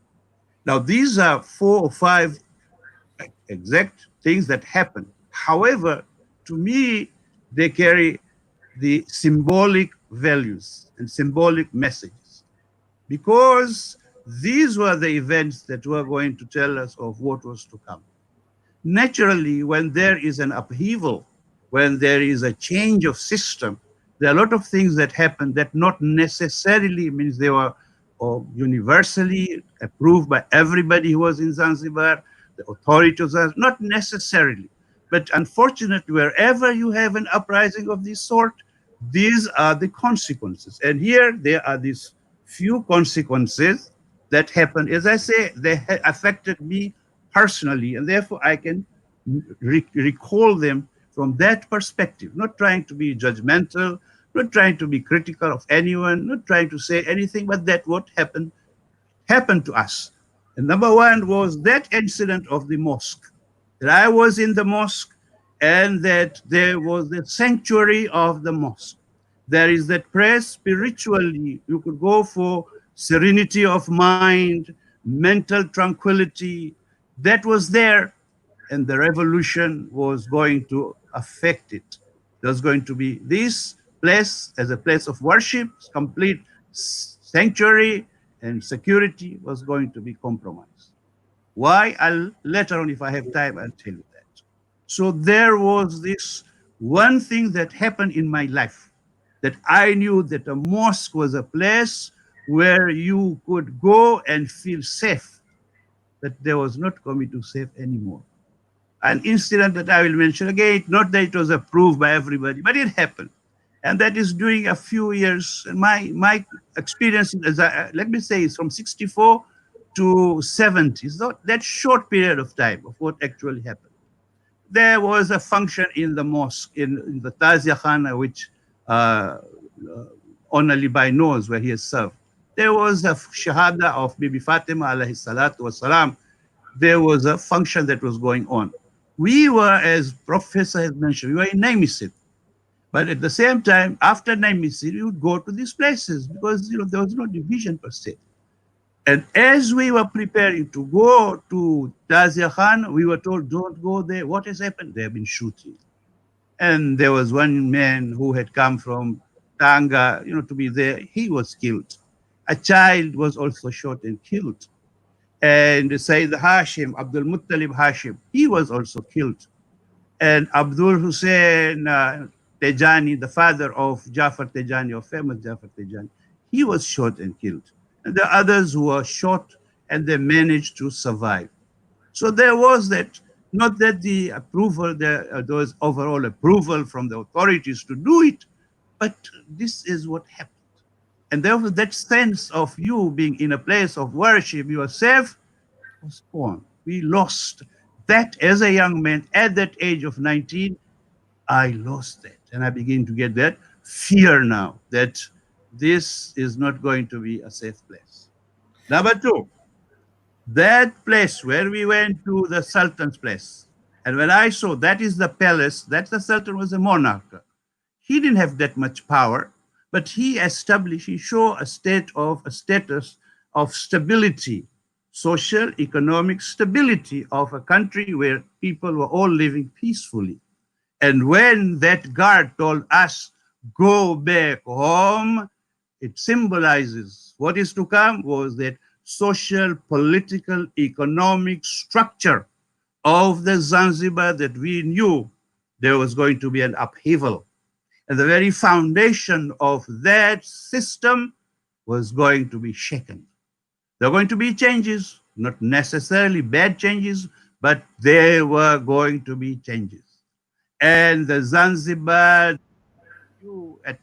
Now, these are 4 or 5 exact things that happened. However, to me, they carry the symbolic values and symbolic messages because these were the events that were going to tell us of what was to come. Naturally, when there is an upheaval, when there is a change of system, there are a lot of things that happen that not necessarily means they were universally approved by everybody who was in Zanzibar, the authorities are not necessarily. But unfortunately, wherever you have an uprising of this sort, these are the consequences. And here there are these few consequences that happen. As I say, they affected me personally, and therefore I can recall them from that perspective, not trying to be judgmental, not trying to be critical of anyone, not trying to say anything, but that what happened to us. And number one was that incident of the mosque, that I was in the mosque and that there was the sanctuary of the mosque. There is that prayer spiritually. You could go for serenity of mind, mental tranquility. That was there, and the revolution was going to affect it. There's going to be this place as a place of worship, complete sanctuary, and security was going to be compromised. Why? I'll later on, if I have time, I'll tell you that. So there was this one thing that happened in my life that I knew that a mosque was a place where you could go and feel safe, but there was not going to safe anymore. An incident that I will mention again, not that it was approved by everybody, but it happened. And that is during a few years. And my experience, let me say, is from 64 to 70. It's not that short period of time of what actually happened. There was a function in the mosque, in the Tazia Khana, which Onali Bai knows where he has served. There was a shahada of Bibi Fatima alayhi salatu wasalam. There was a function that was going on. We were, as Professor has mentioned, we were in Naimisid. But at the same time, after Naimisid, we would go to these places because there was no division per se. And as we were preparing to go to Tazia Khan, we were told, don't go there. What has happened? They have been shooting. And there was one man who had come from Tanga, to be there. He was killed. A child was also shot and killed. And Sayyid Hashim, Abdul Muttalib Hashim, he was also killed. And Abdul Hussein Tejani, the father of Jafar Tejani, of famous Jafar Tejani, he was shot and killed. And the others who were shot and they managed to survive. So there was that, not that the approval, there was overall approval from the authorities to do it, but this is what happened. And therefore that sense of you being in a place of worship, you are safe, was gone. We lost that as a young man at that age of 19. I lost that. And I begin to get that fear now that this is not going to be a safe place. Number two, that place where we went to the Sultan's place. And when I saw that is the palace, that the Sultan was a monarch. He didn't have that much power, but he showed a status of stability, social, economic stability of a country where people were all living peacefully. And when that guard told us, go back home, it symbolizes what is to come was that social, political, economic structure of the Zanzibar that we knew there was going to be an upheaval. And the very foundation of that system was going to be shaken. There were going to be changes, not necessarily bad changes, but there were going to be changes. And the Zanzibar,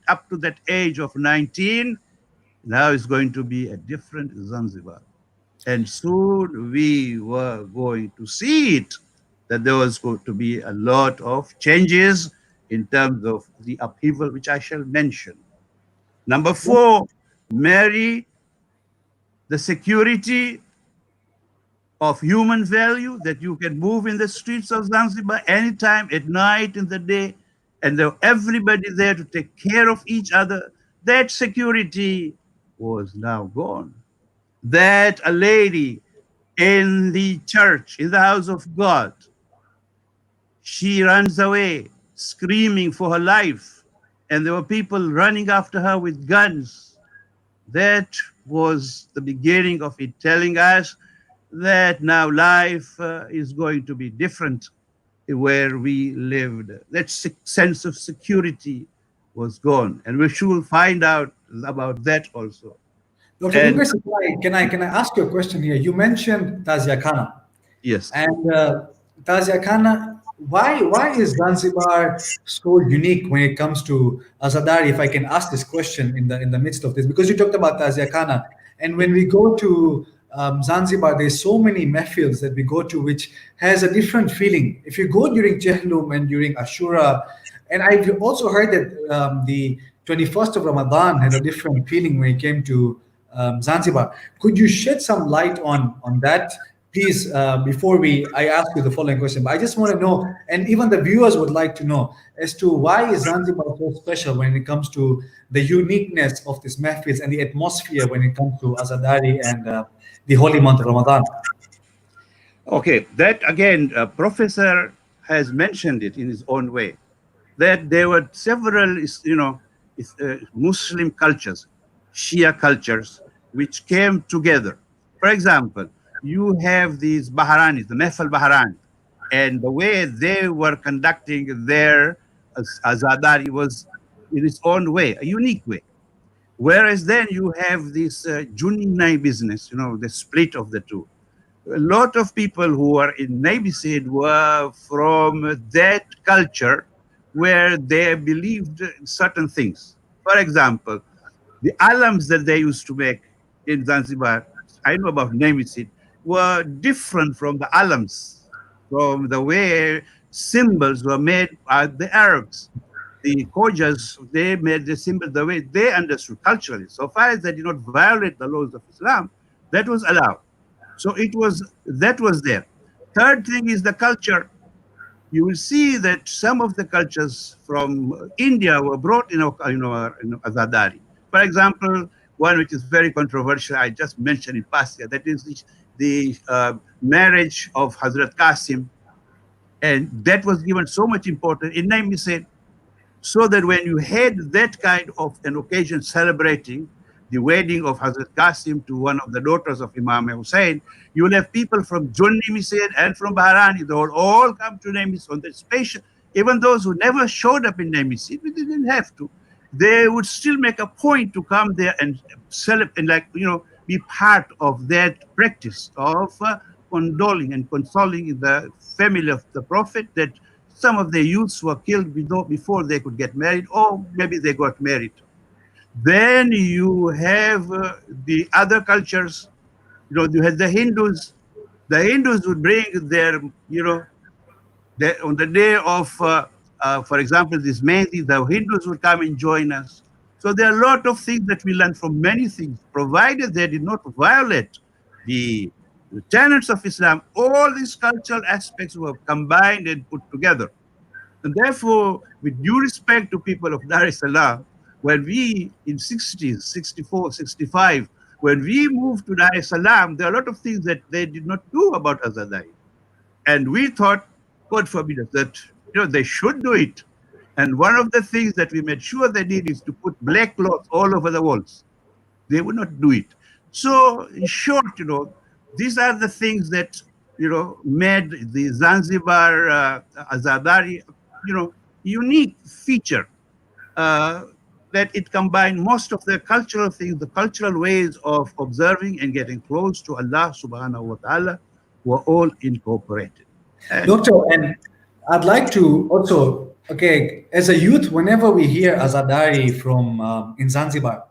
up to that age of 19, now is going to be a different Zanzibar. And soon we were going to see it, that there was going to be a lot of changes in terms of the upheaval, which I shall mention. Number four, marry the security of human value, that you can move in the streets of Zanzibar anytime, at night, in the day, and everybody there to take care of each other. That security was now gone. That a lady in the church, in the house of God, she runs away screaming for her life, and there were people running after her with guns. That was the beginning of it, telling us that now life is going to be different where we lived. That sense of security was gone, and we should find out about that also. Dr. And Lucas, can I ask you a question here? You mentioned Tazia Khana. yes, And Tazia Khana, why is Zanzibar so unique when it comes to Azadari? If I can ask this question in the midst of this, because you talked about Tazia Khana, and when we go to Zanzibar, there's so many mehfils that we go to, which has a different feeling. If you go during Chehlum and during Ashura, and I've also heard that the 21st of Ramadan had a different feeling when it came to Zanzibar. Could you shed some light on that? Please, before I ask you the following question, but I just want to know, and even the viewers would like to know, as to why is Zanzibar so special when it comes to the uniqueness of this mehfils and the atmosphere when it comes to Azadari and the holy month of Ramadan. okay, that again, Professor has mentioned it in his own way, that there were several, Muslim cultures, Shia cultures, which came together. For example, you have these Bahranis, the Mehfal Bahran, and the way they were conducting their Azadari was in its own way, a unique way. Whereas then you have this Juninai business, the split of the two. A lot of people who were in Nabisid were from that culture where they believed in certain things. For example, the alams that they used to make in Zanzibar, I know about Nabisid, were different from the alams, from the way symbols were made by the Arabs. The Khojas, they made the symbols the way they understood culturally. So far as they did not violate the laws of Islam, that was allowed. So that was there. Third thing is the culture. You will see that some of the cultures from India were brought in Azadari. For example, one which is very controversial, I just mentioned in past year, that is the marriage of Hazrat Qasim, and that was given so much importance. In name, he said, so that when you had that kind of an occasion celebrating the wedding of Hazrat Qasim to one of the daughters of Imam Hussein, you will have people from Junni Misir and from Bahrani. They will all come to Nemis on that special. Even those who never showed up in Nemisir, they didn't have to. They would still make a point to come there and celebrate, and be part of that practice of condoling and consoling the family of the Prophet, that some of their youths were killed before they could get married, or maybe they got married. Then you have the other cultures. You had the Hindus. The Hindus would bring their, on the day of, for example, this Mehndi, the Hindus would come and join us. So there are a lot of things that we learn from many things, provided they did not violate the tenets of Islam. All these cultural aspects were combined and put together. And therefore, with due respect to people of Dar es Salaam, when we, in 60s, 64, 65, when we moved to Dar es Salaam, there are a lot of things that they did not do about Azadari. And we thought, God forbid us, that they should do it. And one of the things that we made sure they did is to put black cloth all over the walls. They would not do it. So in short, these are the things that, made the Zanzibar Azadari, unique feature, that it combined most of the cultural things, the cultural ways of observing and getting close to Allah subhanahu wa ta'ala were all incorporated. Doctor, and I'd like to also, as a youth, whenever we hear Azadari from in Zanzibar,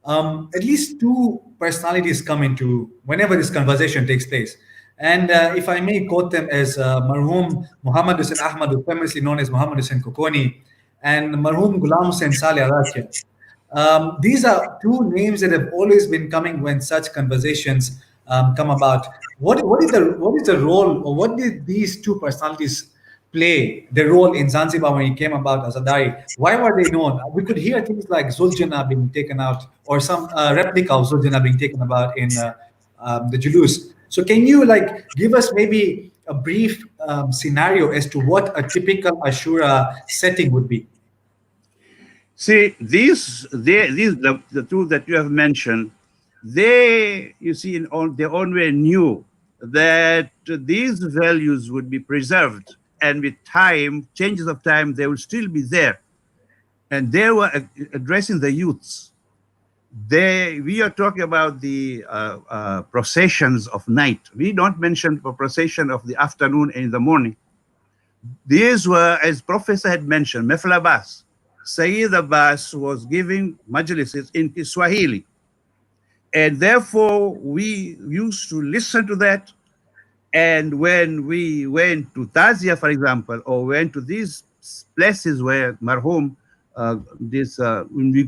at least two personalities come into whenever this conversation takes place. And if I may quote them as Marhum Muhammad Hussain Ahmad, famously known as Muhammad Hussain Kokoni, and Marhum Ghulam Hussain Saleh Arakia. These are two names that have always been coming when such conversations come about. What is the role, or what did these two personalities play the role in Zanzibar when he came about Azadari? Why were they known? We could hear things like Zuljana being taken out, or some replica of Zuljana being taken about in the Julus. So can you like give us maybe a brief scenario as to what a typical Ashura setting would be? See, the two that you have mentioned, they, you see, in their own way knew that these values would be preserved, and with time, changes of time, they will still be there. And they were addressing the youths. We are talking about the processions of night. We don't mention the procession of the afternoon and in the morning. These were, as Professor had mentioned, Mefla Abbas. Sayyid Abbas was giving majlises in Kiswahili. And therefore, we used to listen to that. And when we went to Tazia, for example, or went to these places where Marhum, we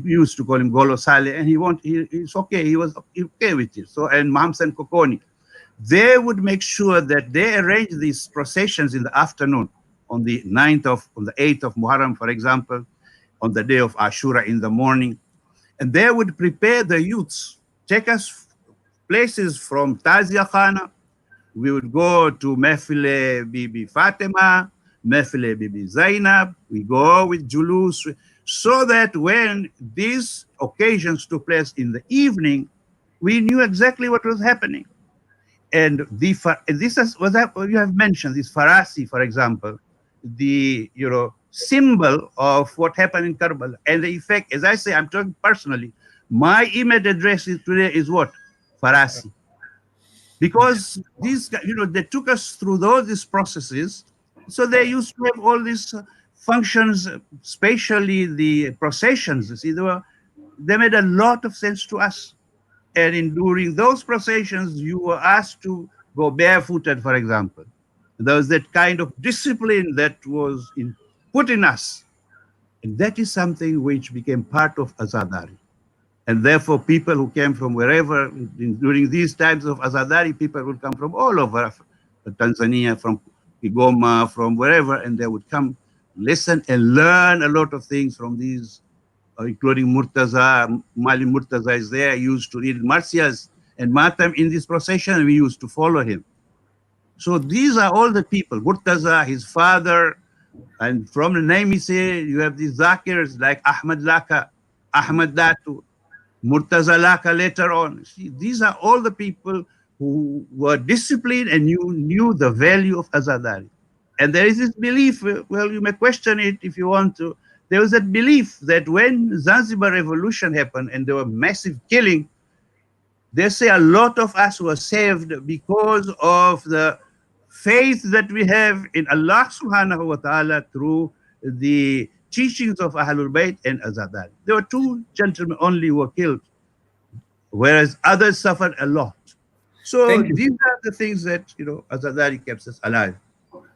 used to call him Golo Saleh, and he's okay, he was okay with it. So, and Mamsan Kokoni, they would make sure that they arrange these processions in the afternoon on the 8th of Muharram, for example, on the day of Ashura in the morning. And they would prepare the youths, take us places from Tazia Khana. We would go to Mehfile Bibi Fatima, Mehfile Bibi Zainab. We go with Julus, so that when these occasions took place in the evening, we knew exactly what was happening. And this is what you have mentioned, this Farasi, for example, the symbol of what happened in Karbala and the effect. As I say, I'm talking personally. My email address today is what? Farasi. Because these, they took us through these processes. So they used to have all these functions, especially the processions. You see, they made a lot of sense to us. And during those processions, you were asked to go barefooted, for example. There was that kind of discipline that was put in us. And that is something which became part of Azadari. And therefore, people who came from wherever, during these times of Azadari, people would come from all over Tanzania, from Kigoma, from wherever, and they would come, listen, and learn a lot of things from these, including Murtaza. Mali Murtaza is there, used to read Marcias and Matam in this procession, and we used to follow him. So these are all the people, Murtaza, his father, and from the name he said, you have these Zakirs like Ahmad Laka, Ahmad Datu, Murtaza Laka later on. See, these are all the people who were disciplined and knew the value of Azadari. And there is this belief, well, you may question it if you want to. There was that belief that when Zanzibar revolution happened and there were massive killing, they say a lot of us were saved because of the faith that we have in Allah subhanahu wa ta'ala through the teachings of Ahlul Bayt and Azadari. There were 2 gentlemen only who were killed, whereas others suffered a lot. So these are the things that, Azadari keeps us alive.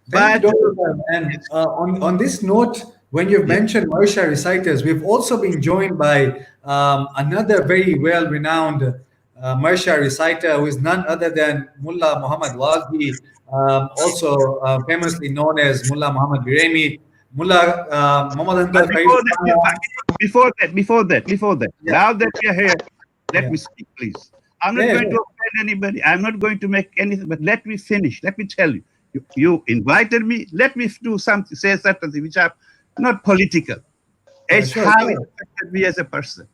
Thank you, Dr. And on this note, when you've mentioned Marsha reciters, we've also been joined by another very well-renowned Marsha reciter, who is none other than Mullah Muhammad Wazi, also famously known as Mullah Muhammad Biremi. Mullah Muhammad Uncle. Before that, now that you're here, let me speak, please. I'm not going to offend anybody. I'm not going to make anything, but let me finish. Let me tell you. You invited me. Let me do something, say something which are not political. It's how it affected me as a person.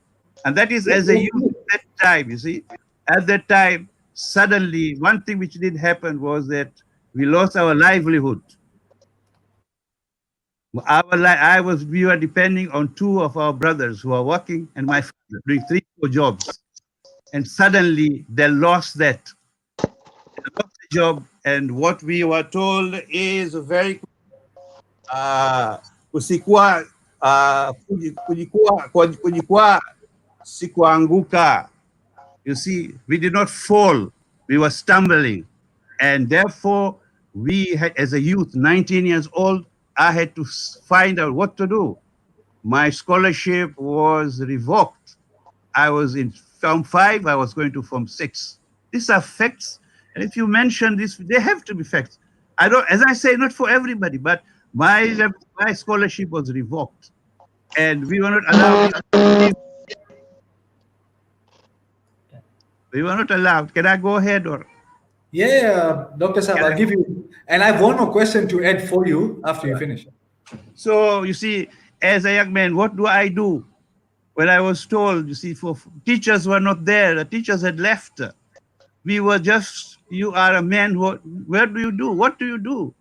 And that is as a youth at that time, you see. At that time, suddenly, one thing which did happen was that we lost our livelihood. We were depending on 2 of our brothers who are working, and my father doing 3 or 4 jobs. And suddenly they lost that. They lost the job, and what we were told is very kulikuwa sikuanguka. You see, we did not fall. We were stumbling. And therefore, we had, as a youth, 19 years old, I had to find out what to do. My scholarship was revoked. I was in Form 5, I was going to Form 6. These are facts. And if you mention this, they have to be facts. I don't, as I say, not for everybody, but my scholarship was revoked. And we were not allowed. We were not allowed. Can I go ahead or? Yeah, Dr. Saab, I'll give you, and I have one more question to add for you after you finish. So you see, as a young man, what do I do? When I was told, you see, for teachers were not there, the teachers had left. We were just, you are a man, where do you do? What do you do?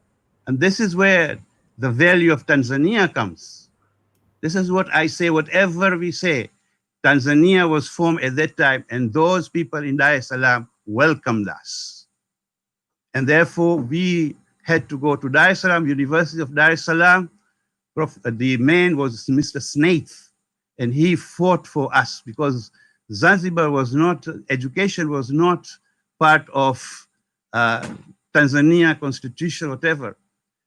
And this is where the value of Tanzania comes. This is what I say, whatever we say, Tanzania was formed at that time, and those people in Dar es Salaam welcomed us. And therefore, we had to go to Dar es Salaam, University of Dar es Salaam. The man was Mr. Snaith, and he fought for us because Zanzibar was not, education was not part of Tanzania constitution, whatever.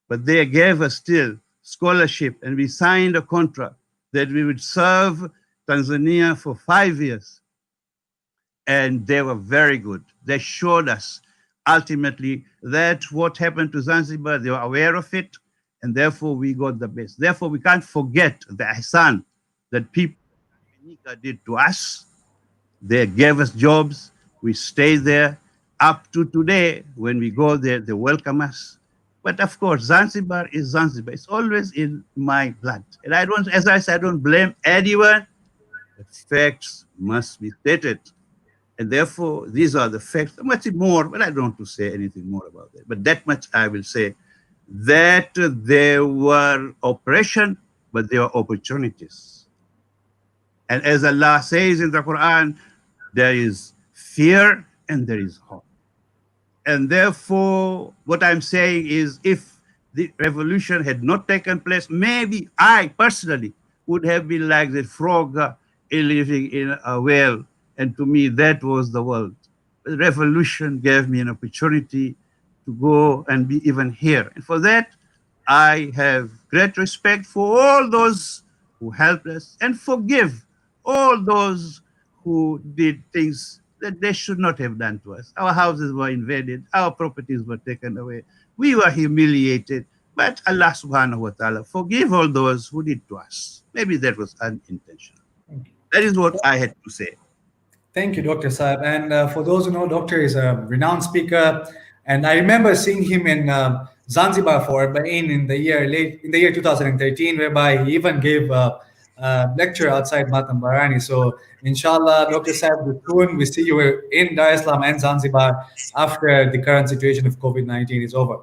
But they gave us still scholarship, and we signed a contract that we would serve Tanzania for 5 years. And they were very good. They showed us ultimately that what happened to Zanzibar, they were aware of it, and therefore we got the best. Therefore, we can't forget the ihsan that people did to us. They gave us jobs. We stayed there up to today. When we go there, they welcome us. But of course, Zanzibar is Zanzibar. It's always in my blood. And I don't, as I said, I don't blame anyone. The facts must be stated. And therefore, these are the facts. Much more, but I don't want to say anything more about that. But that much I will say, that there were oppression, but there were opportunities. And as Allah says in the Quran, there is fear and there is hope. And therefore, what I'm saying is, if the revolution had not taken place, maybe I personally would have been like the frog living in a well. And to me, that was the world. The revolution gave me an opportunity to go and be even here. And for that, I have great respect for all those who helped us and forgive all those who did things that they should not have done to us. Our houses were invaded, our properties were taken away, we were humiliated, but Allah subhanahu wa ta'ala forgive all those who did to us. Maybe that was unintentional. That is what I had to say. Thank you, Dr. Saab. And for those who know, Doctor is a renowned speaker. And I remember seeing him in Zanzibar for in the year 2013, whereby he even gave a lecture outside Matam Barani. So, inshallah, Dr. Saab, soon we see you in Dar es Salaam and Zanzibar after the current situation of COVID-19 is over.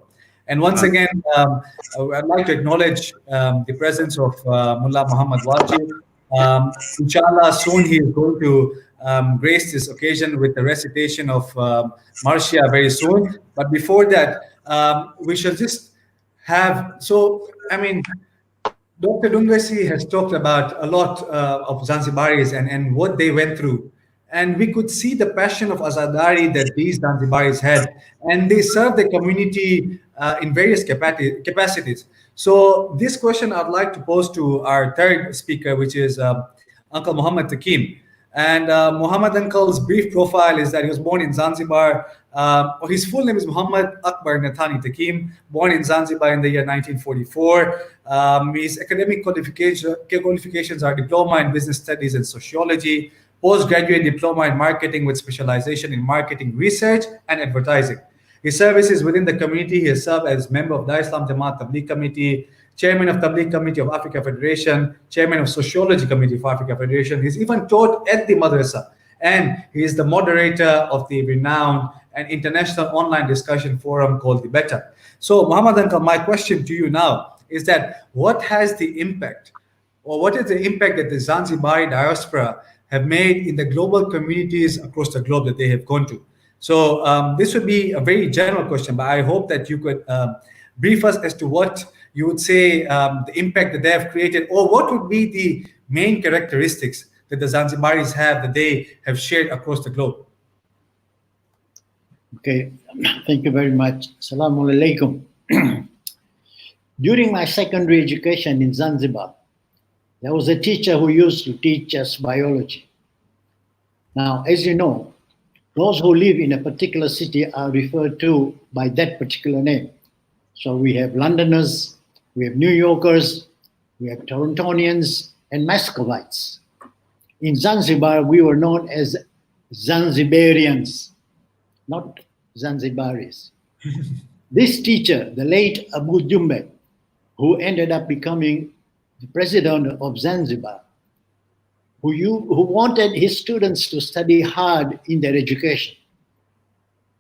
And once again, I'd like to acknowledge the presence of Mullah Muhammad Wajid. Inshallah, soon he is going to grace this occasion with the recitation of Marcia very soon. But before that, we shall just have, Dr. Dungasi has talked about a lot of Zanzibaris and what they went through. And we could see the passion of Azadari that these Zanzibaris had. And they served the community in various capacities. So this question I'd like to pose to our third speaker, which is Uncle Muhammad Takim. And Muhammad Uncle's brief profile is that he was born in Zanzibar. His full name is Muhammad Akbar Nathani Takim, born in Zanzibar in the year 1944. His academic qualifications are diploma in business studies and sociology, postgraduate diploma in marketing with specialization in marketing research and advertising. His services within the community, he has served as member of the Islam Jamaat Tabligh Committee, Chairman of Tabligh Committee of Africa Federation, Chairman of Sociology Committee of Africa Federation. He's even taught at the madrasa, and he is the moderator of the renowned and international online discussion forum called the Better. So, Muhammad Uncle, my question to you now is that what has the impact, or what is the impact that the Zanzibari diaspora have made in the global communities across the globe that they have gone to? So this would be a very general question, but I hope that you could brief us as to what you would say the impact that they have created, or what would be the main characteristics that the Zanzibaris have that they have shared across the globe. Okay, thank you very much. Assalamu alaikum. During my secondary education in Zanzibar, there was a teacher who used to teach us biology. Now, as you know, Those who live in a particular city are referred to by that particular name. So we have Londoners, we have New Yorkers, we have Torontonians, and Muscovites. In Zanzibar, we were known as Zanzibarians, not Zanzibaris. This teacher, the late Abu Jumbe, who ended up becoming the president of Zanzibar, who wanted his students to study hard in their education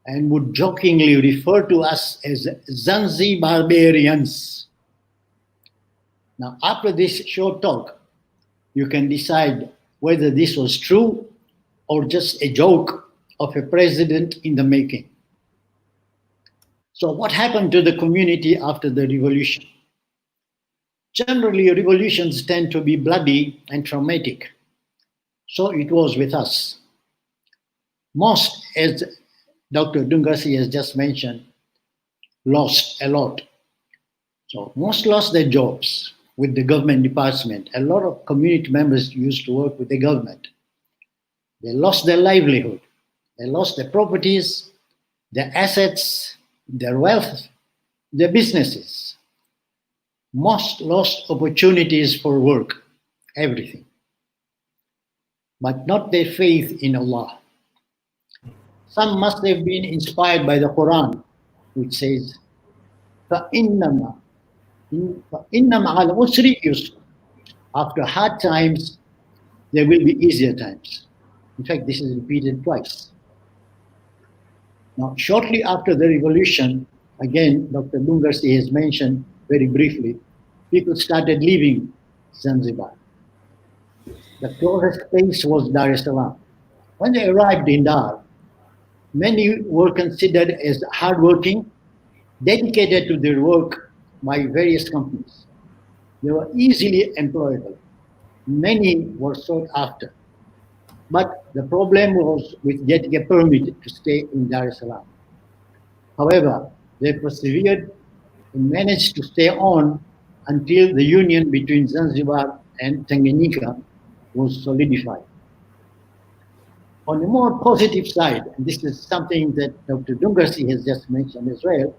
and would jokingly refer to us as Zanzibarians. Now, after this short talk, you can decide whether this was true or just a joke of a president in the making. So what happened to the community after the revolution? Generally, revolutions tend to be bloody and traumatic. So it was with us. Most, as Dr. Dungasi has just mentioned, lost a lot. So most lost their jobs with the government department. A lot of community members used to work with the government. They lost their livelihood. They lost their properties, their assets, their wealth, their businesses. Most lost opportunities for work, everything. But not their faith in Allah. Some must have been inspired by the Quran, which says, فَإِنَّ مَعَ الْعُسْرِ يُسْرًا. After hard times, there will be easier times. In fact, this is repeated twice. Now, shortly after the revolution, again, Dr. Dungarsi has mentioned very briefly, people started leaving Zanzibar. The closest place was Dar es Salaam. When they arrived in Dar, many were considered as hardworking, dedicated to their work by various companies. They were easily employable. Many were sought after. But the problem was with getting a permit to stay in Dar es Salaam. However, they persevered and managed to stay on until the union between Zanzibar and Tanganyika was solidified. On a more positive side, and this is something that Dr. Dungarsi has just mentioned as well,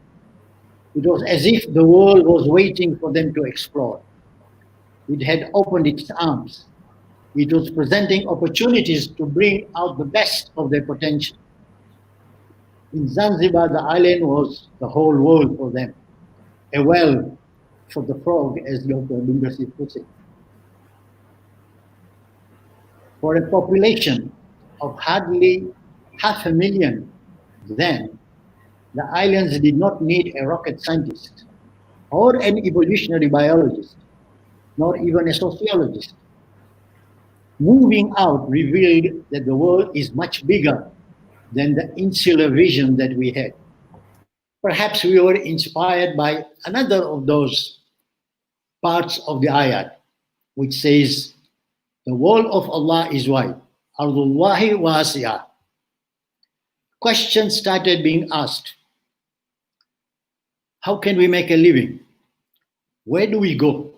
it was as if the world was waiting for them to explore. It had opened its arms. It was presenting opportunities to bring out the best of their potential. In Zanzibar, the island was the whole world for them, a well for the frog, as Dr. Dungarsi puts it. For a population of hardly 500,000 then, the islands did not need a rocket scientist or an evolutionary biologist, nor even a sociologist. Moving out revealed that the world is much bigger than the insular vision that we had. Perhaps we were inspired by another of those parts of the ayat, which says, the world of Allah is wide. Ardullahi wasi'ah. Questions started being asked. How can we make a living? Where do we go?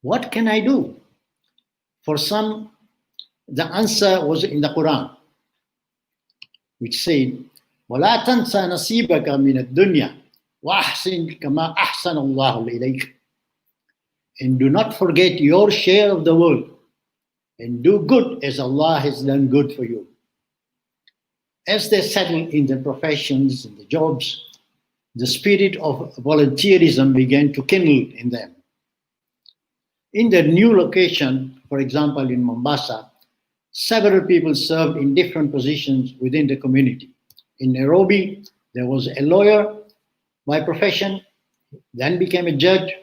What can I do? For some, the answer was in the Quran, which said, وَلَا تَنْسَ نَصِيبَكَ مِنَ الدُّنْيَا وَأَحْسِنْ كَمَا أَحْسَنَ اللَّهُ إِلَيْكَ. And do not forget your share of the world, and do good as Allah has done good for you. As they settled in their professions and the jobs, the spirit of volunteerism began to kindle in them. In their new location, for example, in Mombasa, several people served in different positions within the community. In Nairobi, there was a lawyer by profession, then became a judge.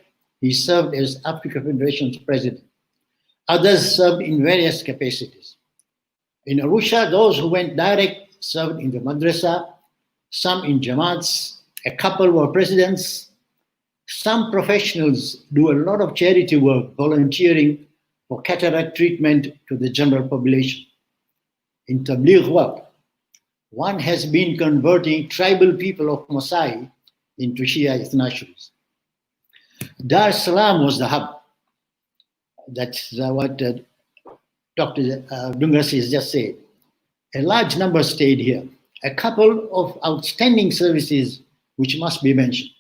He served as Africa Federation's president. Others served in various capacities. In Arusha, those who went direct served in the madrasa, some in jamaats, a couple were presidents. Some professionals do a lot of charity work, volunteering for cataract treatment to the general population. In Tabligh work, one has been converting tribal people of Masai into Shia Ithnaisharis. Dar es Salaam was the hub. That's what Dr. Dungarsi has just said. A large number stayed here. A couple of outstanding services which must be mentioned.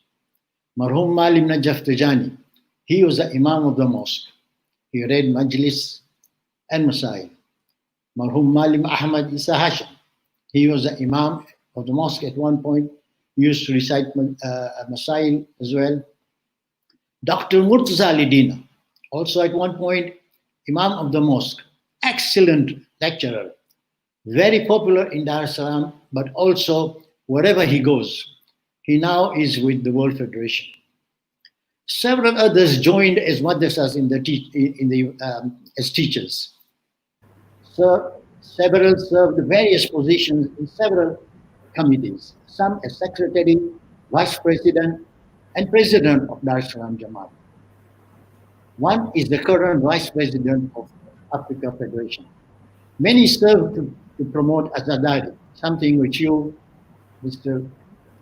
Marhum Malim Najaf Tijani, he was the Imam of the mosque. He read Majlis and Masail. Marhum Malim Ahmad Isa Hashim, he was the Imam of the mosque at one point. He used to recite Masail as well. Dr. Murtaza Ali Dina, also at one point Imam of the mosque. Excellent lecturer. Very popular in Dar es Salaam, but also wherever he goes. He now is with the World Federation. Several others joined as madrasas as teachers. So several served various positions in several committees, some as secretary, vice president, and president of Dar es Salaam Jamaat. One is the current vice president of Africa Federation. Many served to promote Azadari, something which you, Mr.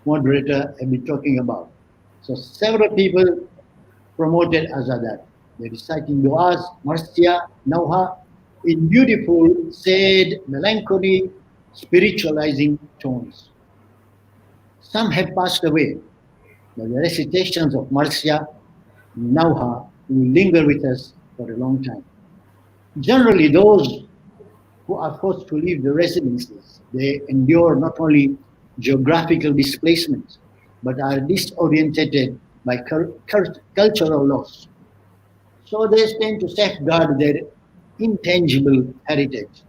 Moderator, have been talking about. So several people promoted Azadari. They're reciting du'as, marsiya, nawha, in beautiful, sad, melancholy, spiritualizing tones. Some have passed away, but the recitations of marsiya, nawha, will linger with us for a long time. Generally, those who are forced to leave the residences, they endure not only geographical displacement, but are disorientated by cultural loss. So they tend to safeguard their intangible heritage,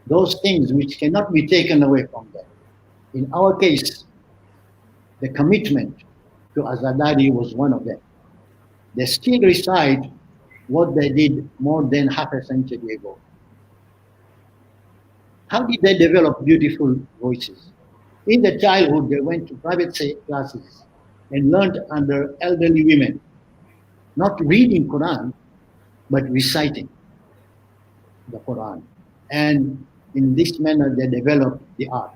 those things which cannot be taken away from them. In our case, the commitment to Azadari was one of them. They still recite what they did more than half a century ago. How did they develop beautiful voices? In their childhood, they went to private classes and learned under elderly women, not reading Quran, but reciting the Quran. And in this manner, they developed the art.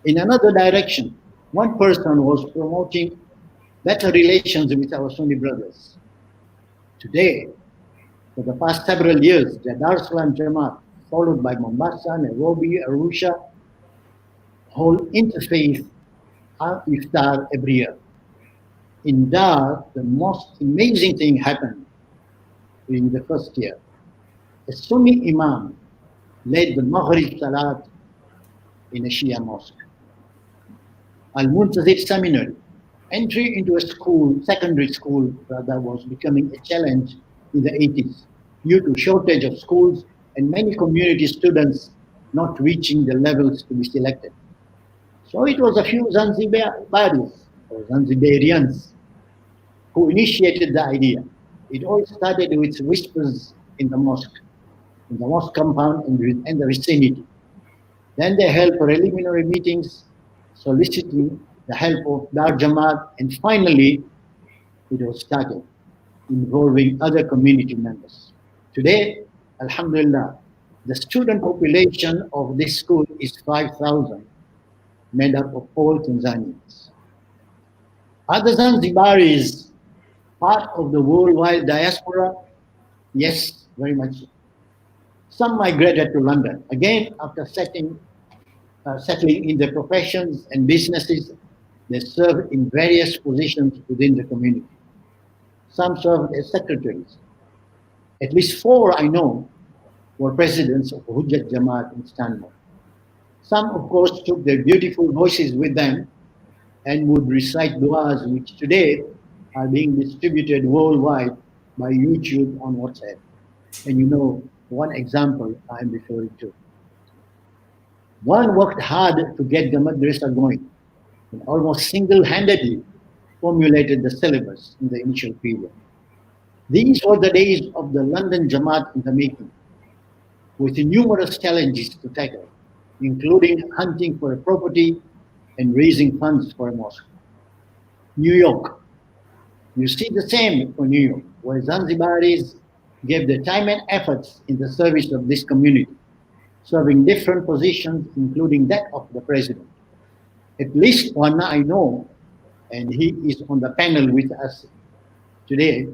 In another direction, one person was promoting better relations with our Sunni brothers. Today, for the past several years, the Dar es Salaam Jamaat, followed by Mombasa, Nairobi, Arusha, hold interfaith iftar every year. In Dar, the most amazing thing happened in the first year. A Sunni Imam led the Maghrib Salat in a Shia mosque. Al-Muntazir Seminary, entry into a school, secondary school rather, was becoming a challenge in the 80s due to shortage of schools and many community students not reaching the levels to be selected. So it was a few Zanzibaris or Zanzibarians who initiated the idea. It all started with whispers in the mosque compound and the vicinity. Then they held preliminary meetings soliciting the help of Dar Jamaat, and finally it was started, involving other community members. Today, Alhamdulillah, the student population of this school is 5,000, made up of all Tanzanians. Are the Zanzibaris part of the worldwide diaspora? Yes, very much so. Some migrated to London, again after settling in their professions and businesses. They served in various positions within the community. Some served as secretaries. At least 4 I know were presidents of Hujjat Jamaat in Istanbul. Some, of course, took their beautiful voices with them and would recite du'as, which today are being distributed worldwide by YouTube on WhatsApp. And you know, one example I'm referring to. One worked hard to get the madrasa going and almost single-handedly formulated the syllabus in the initial period. These were the days of the London Jamaat in the making, with numerous challenges to tackle, including hunting for a property and raising funds for a mosque. New York. You see the same for New York, where Zanzibaris gave their time and efforts in the service of this community, serving different positions, including that of the president. At least one I know, and he is on the panel with us today,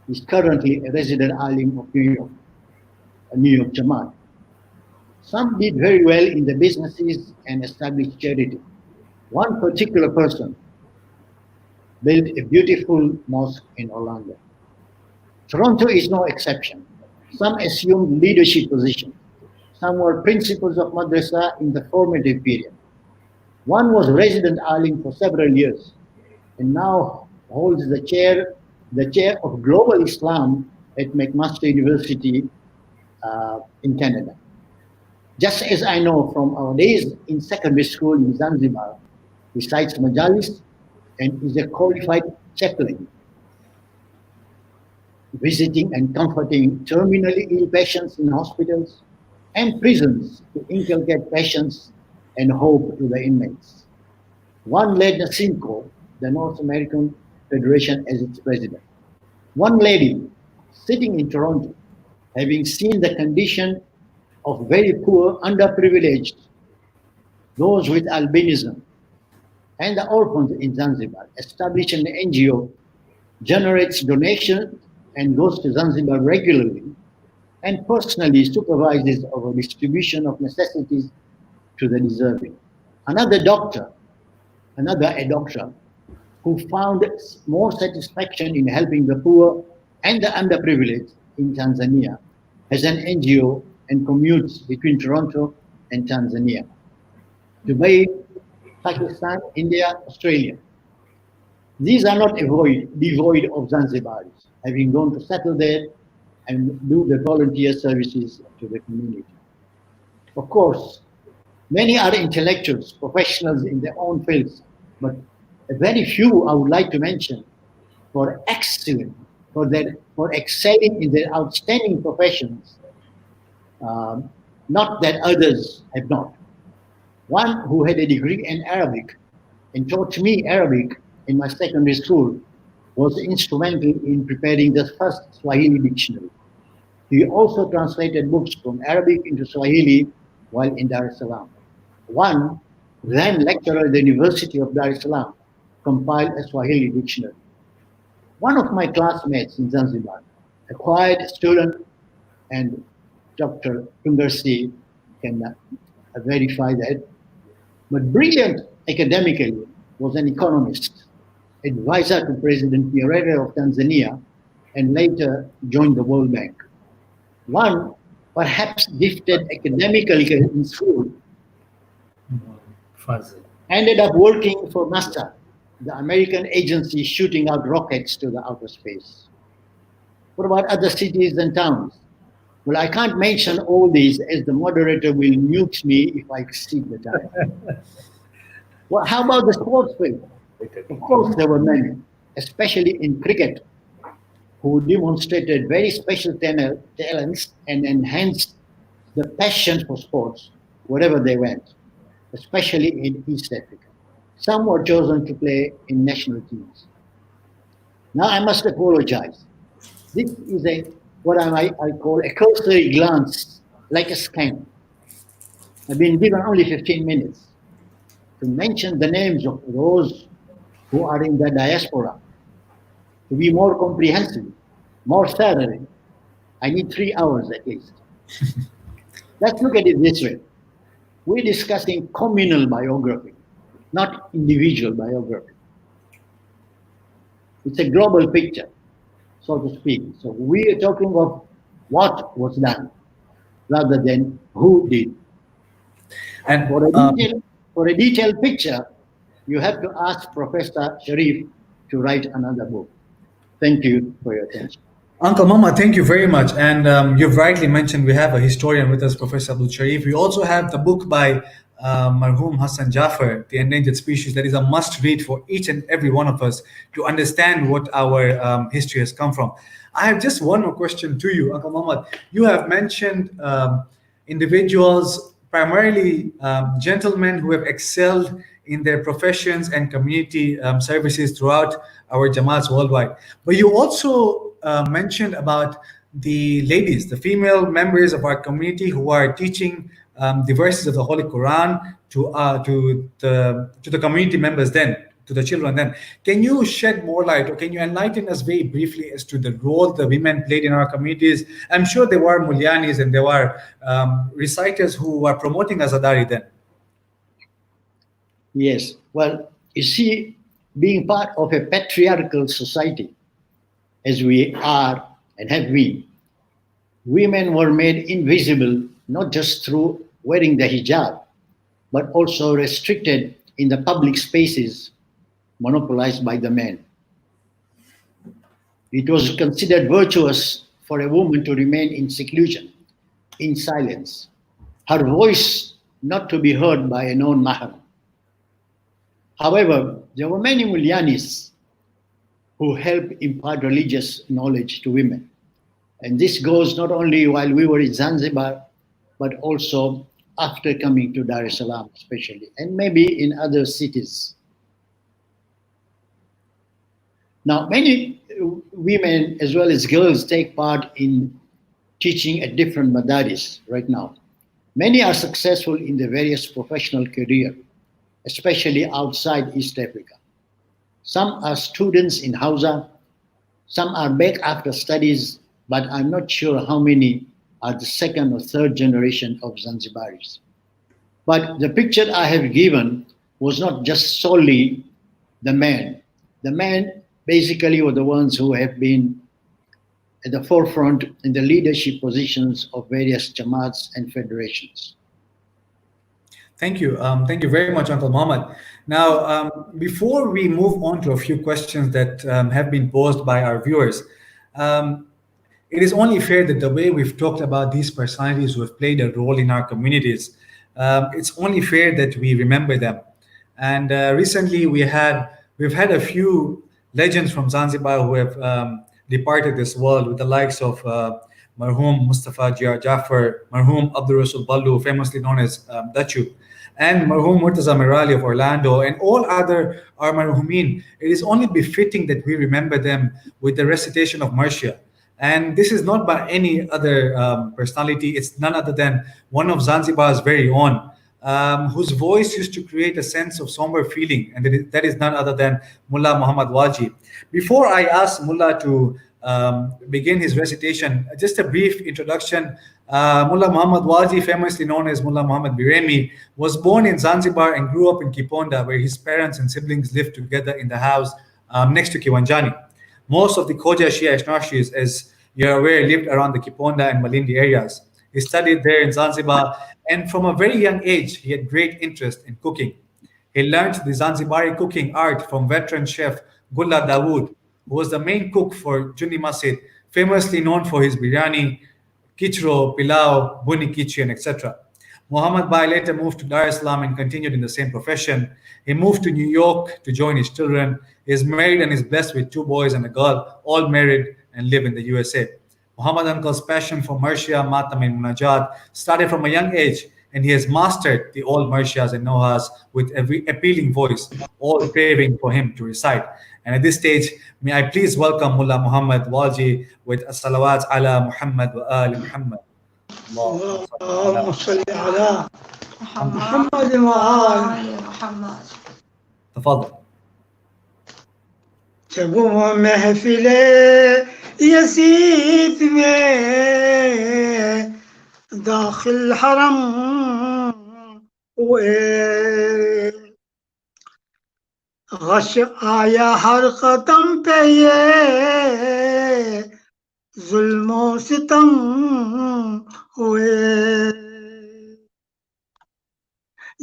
is currently a resident alim of New York, a New York Jamaat. Some did very well in the businesses and established charity. One particular person built a beautiful mosque in Orlando. Toronto is no exception. Some assumed leadership positions. Some were principals of madrasa in the formative period. One was resident alim for several years and now holds the chair of global Islam at McMaster University in Canada. Just as I know from our days in secondary school in Zanzibar, recites majalis and is a qualified chaplain, visiting and comforting terminally ill patients in hospitals and prisons to inculcate patience and hope to the inmates. One led NACIMCO, the North American Federation, as its president. One lady sitting in Toronto, having seen the condition of very poor, underprivileged, those with albinism, and the orphans in Zanzibar, established an NGO, generates donations and goes to Zanzibar regularly, and personally supervises over distribution of necessities to the deserving. Another a doctor, who found more satisfaction in helping the poor and the underprivileged in Tanzania, has an NGO and commutes between Toronto and Tanzania, Dubai, Pakistan, India, Australia. These are not devoid of Zanzibaris, having gone to settle there and do the volunteer services to the community. Of course, many are intellectuals, professionals in their own fields, but very few I would like to mention for excelling in their outstanding professions, not that others have not. One who had a degree in Arabic and taught me Arabic in my secondary school was instrumental in preparing the first Swahili dictionary. He also translated books from Arabic into Swahili while in Dar es Salaam. One, then lecturer at the University of Dar es Salaam, compiled a Swahili dictionary. One of my classmates in Zanzibar, a quiet student, and Dr. Tungarsi can verify that, but brilliant academically, was an economist, advisor to President Nyerere of Tanzania, and later joined the World Bank. One, perhaps gifted academically in school, ended up working for NASA, the American agency shooting out rockets to the outer space. What about other cities and towns? Well, I can't mention all these as the moderator will mute me if I exceed the time. Well, how about the sports field? Of course, there were many, especially in cricket, who demonstrated very special talents and enhanced the passion for sports wherever they went, especially in East Africa. Some were chosen to play in national teams. Now I must apologize. This is what I call a cursory glance, like a scan. I've been given only 15 minutes to mention the names of those who are in the diaspora. To be more comprehensive, more thorough, I need 3 hours at least. Let's look at it this way. We're discussing communal biography, not individual biography. It's a global picture, so to speak. So we are talking of what was done rather than who did. And for a detailed picture, you have to ask Professor Sharif to write another book. Thank you for your attention. Uncle Mama, thank you very much. And you've rightly mentioned we have a historian with us, Professor Abdul Sharif. We also have the book by Marhum Hassan Jaffer, The Endangered Species, that is a must-read for each and every one of us to understand what our history has come from. I have just one more question to you, Uncle Muhammad. You have mentioned individuals, primarily gentlemen who have excelled in their professions and community services throughout our Jamaats worldwide. But you also mentioned about the ladies, the female members of our community who are teaching the verses of the Holy Quran to the community members then, to the children then. Can you shed more light, or can you enlighten us very briefly as to the role the women played in our communities? I'm sure there were mulyanis and there were reciters who were promoting azadari then. Yes. Well, you see, being part of a patriarchal society, as we are and have been, women were made invisible not just through wearing the hijab, but also restricted in the public spaces monopolized by the men. It was considered virtuous for a woman to remain in seclusion, in silence, her voice not to be heard by a known mahram. However, there were many mulyanis who helped impart religious knowledge to women. And this goes not only while we were in Zanzibar, but also after coming to Dar es Salaam especially, and maybe in other cities. Now, many women as well as girls take part in teaching at different madaris right now. Many are successful in their various professional career, especially outside East Africa. Some are students in Hausa, some are back after studies, but I'm not sure how many are the second or third generation of Zanzibaris. But the picture I have given was not just solely the men. The men basically were the ones who have been at the forefront in the leadership positions of various jamaats and federations. Thank you. Thank you very much, Uncle Mohammed. Now, before we move on to a few questions that have been posed by our viewers, it is only fair that the way we've talked about these personalities who have played a role in our communities, it's only fair that we remember them. And recently we've had a few legends from Zanzibar who have departed this world, with the likes of Marhum Mustafa Jafar, Marhum Abdul Rasul Ballu, famously known as Dachu, and Marhum Murtaza Mirali of Orlando, and all other our marhumin. It is only befitting that we remember them with the recitation of Marshia. And this is not by any other personality. It's none other than one of Zanzibar's very own, whose voice used to create a sense of somber feeling, and that is none other than Mullah Muhammad Waji. Before I ask Mullah to begin his recitation, just a brief introduction. Mullah Muhammad Waji, famously known as Mullah Muhammad Biremi, was born in Zanzibar and grew up in Kiponda, where his parents and siblings lived together in the house next to Kiwanjani. Most of the Khoja Shia Ishnashis, as you're aware, lived around the Kiponda and Malindi areas. He studied there in Zanzibar, and from a very young age, he had great interest in cooking. He learned the Zanzibari cooking art from veteran chef Gulla Dawood, who was the main cook for Jundi Masjid, famously known for his biryani, kichro, pilau, buni kichi, and etc. Muhammad Bai later moved to Dar es Salaam and continued in the same profession. He moved to New York to join his children. He is married and is blessed with 2 boys and a girl, all married and live in the USA. Muhammad Uncle's passion for Marshia, Matam, and Munajat started from a young age, and he has mastered the old Marshias and Nohas with every appealing voice, all craving for him to recite. And at this stage, may I please welcome Mullah Muhammad Waji with As-Salawat ala Muhammad wa Ali Muhammad. اللهم صل على محمد وآل محمد. تفضل. जब वो महफिले यसीद में दाखिल हरम हुए, गश आया हर कदम पे ये जुल्मों सितम हुए,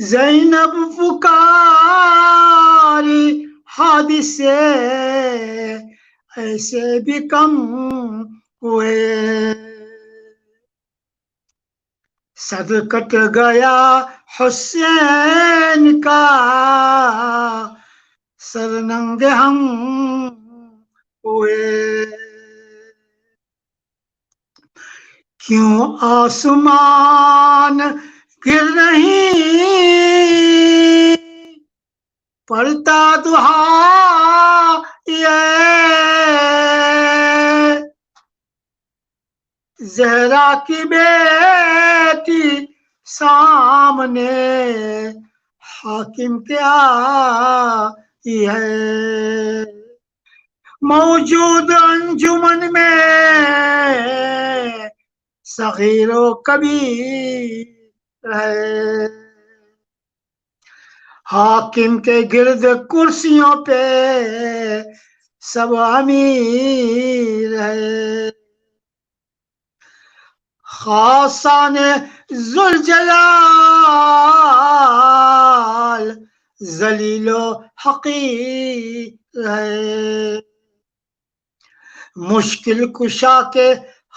ज़ैनब पुकारी हादिसे ऐसे भी कम हुए, सद कट गया हुसैन का सरनंगे हम हुए, क्यों आसमान गिर रही पड़ता दुहा ये, ज़हरा की बेटी सामने हाकिम क्या ہے موجود انجمن میں صغیر و کبیر ہے حاکم کے گرد کرسیوں پہ سب امیر ہے خاصان ذوالجلال ذلیل و حقیر ہے مشکل کشا کے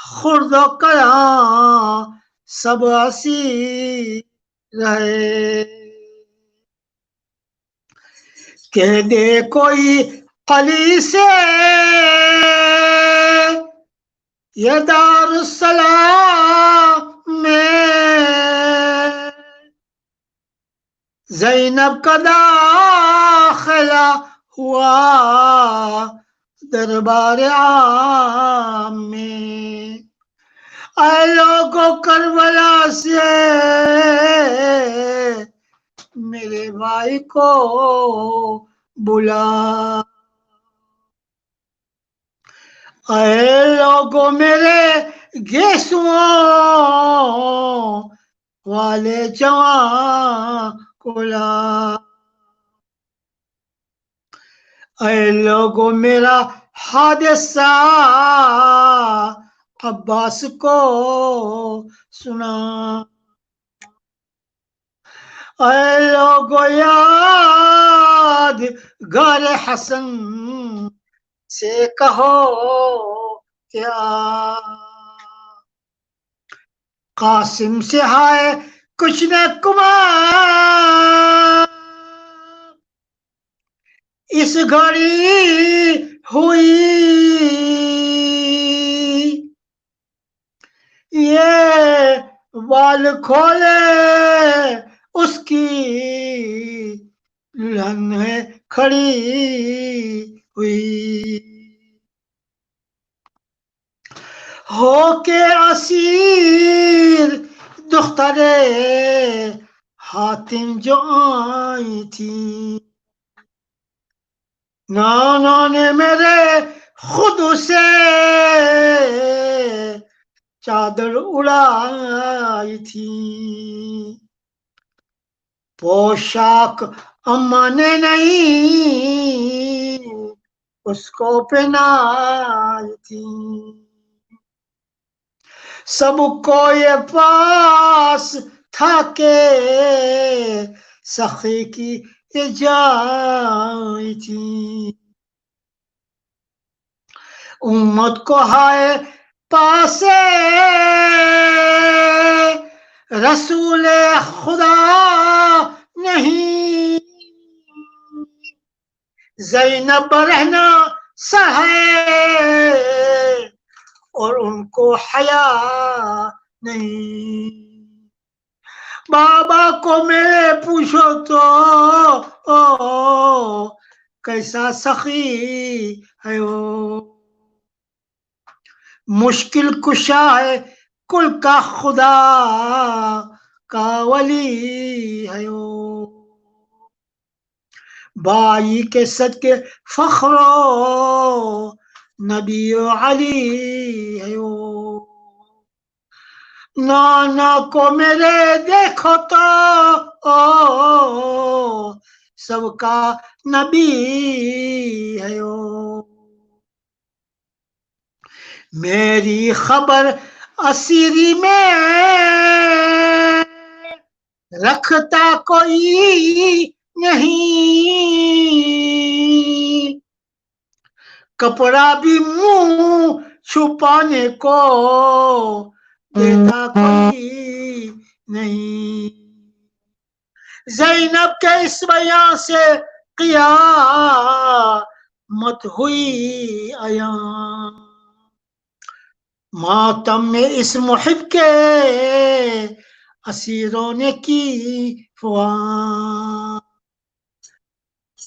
خرد و کراں سب اسیر ہے کہہ دے کوئی علی سے یہ دار السلام میں زینب کا داخلہ ہوا دربار عام میں اے لوگوں کربلا سے میرے بھائی کو بلا اے لوگوں میرے گیسوں والے جوان کو لا اے لوگوں میرا حادثہ عباس کو سنا اے لوگوں یاد گار حسن سے کہو کیا قاسم سے ہے کچھ نہ کما اس گھڑی ہوئی یہ بال کھولے اس کی دلہن ہے کھڑی ہوئی ہو کے اسیر دخترے حاتم جو آئی تھی نانا نے میرے خود سے چادر اڑائی تھی پوشاک اماں نے نہیں اس کو پہنائی تھی سب کو یہ پاس تھا کہ سخی کی جائی تھی امت کو ہائے پاسے رسول خدا نہیں زینب رہنا سہے اور ان کو حیا نہیں بابا کو میرے پوچھو تو کیسا سخی ہے وہ مشکل کشا ہے کل کا خدا کا ولی ہے وہ بائی کے صدقے فخر و نبی و علی ہے وہ نانا کو میرے دیکھو تو سب کا نبی ہے وہ میری خبر اسیری میں رکھتا کوئی نہیں کپڑا بھی منہ چھپانے کو دیتا کوئی نہیں زینب کے اس بیان سے قیامت ہوئی عیاں ماتم میں اس محب کے اسیروں نے کی فواں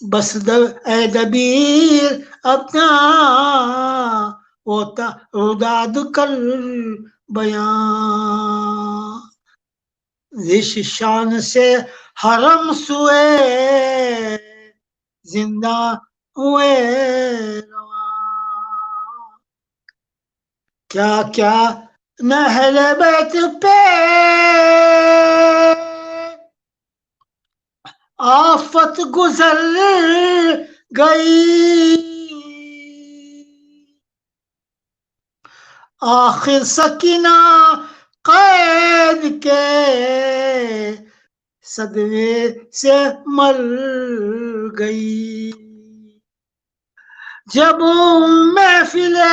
بس اے دبیر اپنا ہوتا رداد کر بیان ذی شان سے حرم سوئے जिंदा हुए रवा क्या क्या नहर बैत पे आफत गुजर गई आखिर सकीना कैद के सदमे से मर गई जब महफिले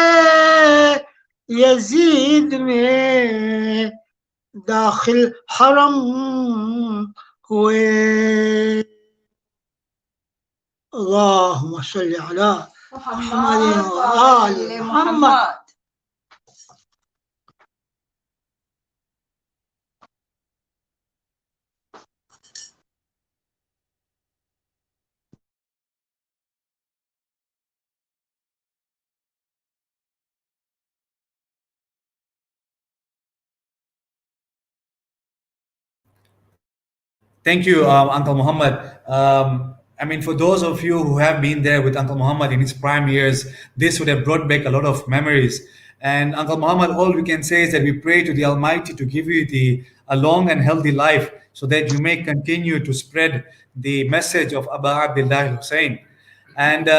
यजीद में दाखिल हरम हुए अल्लाहुम्मा सल्ली अला मुहम्मद व आलि Muhammad Thank you, Uncle Muhammad. I mean, for those of you who have been there with Uncle Muhammad in his prime years, this would have brought back a lot of memories. And Uncle Muhammad, all we can say is that we pray to the Almighty to give you a long and healthy life so that you may continue to spread the message of Abba Abdullah Hussein. And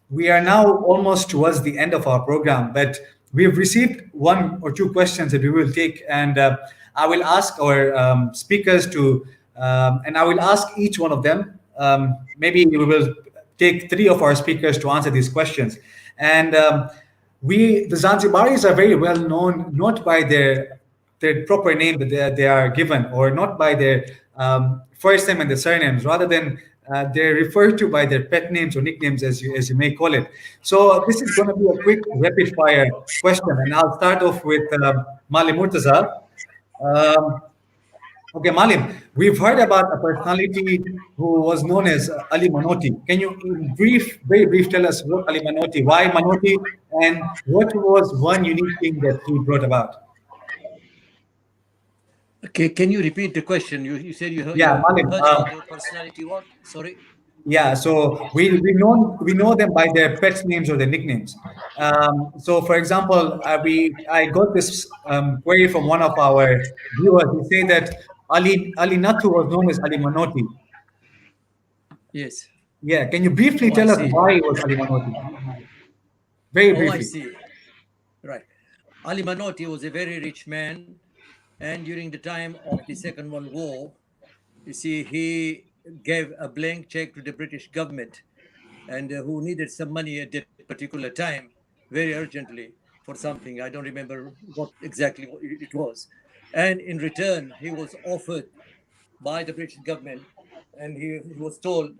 we are now almost towards the end of our program, but we've received one or two questions that we will take. And I will ask our speakers to, and I will ask each one of them. Maybe we will take three of our speakers to answer these questions. And the Zanzibaris are very well known, not by their proper name that they are given, or not by their first name and the surnames, rather than they're referred to by their pet names or nicknames, as you may call it. So this is going to be a quick rapid fire question, and I'll start off with Malim Murtaza. Okay, Malim, we've heard about a personality who was known as Ali Manotti. Can you, in brief, very brief, tell us what Ali Manotti, why Manotti, and what was one unique thing that he brought about? Okay, can you repeat the question? You said you heard, Yeah, Malim, heard about their personality. What? Sorry. Yeah, so we know them by their pet names or their nicknames. So, for example, I got this query from one of our viewers. He said that Ali Nathu was known as Ali Manotti. Yes. Yeah, can you briefly tell us why it was Ali Manotti? Very briefly. I see. Right. Ali Manotti was a very rich man, and during the time of the Second World War, you see, he gave a blank check to the British government, and who needed some money at that particular time, very urgently, for something. I don't remember what exactly it was. And in return, he was offered by the British government, and he was told,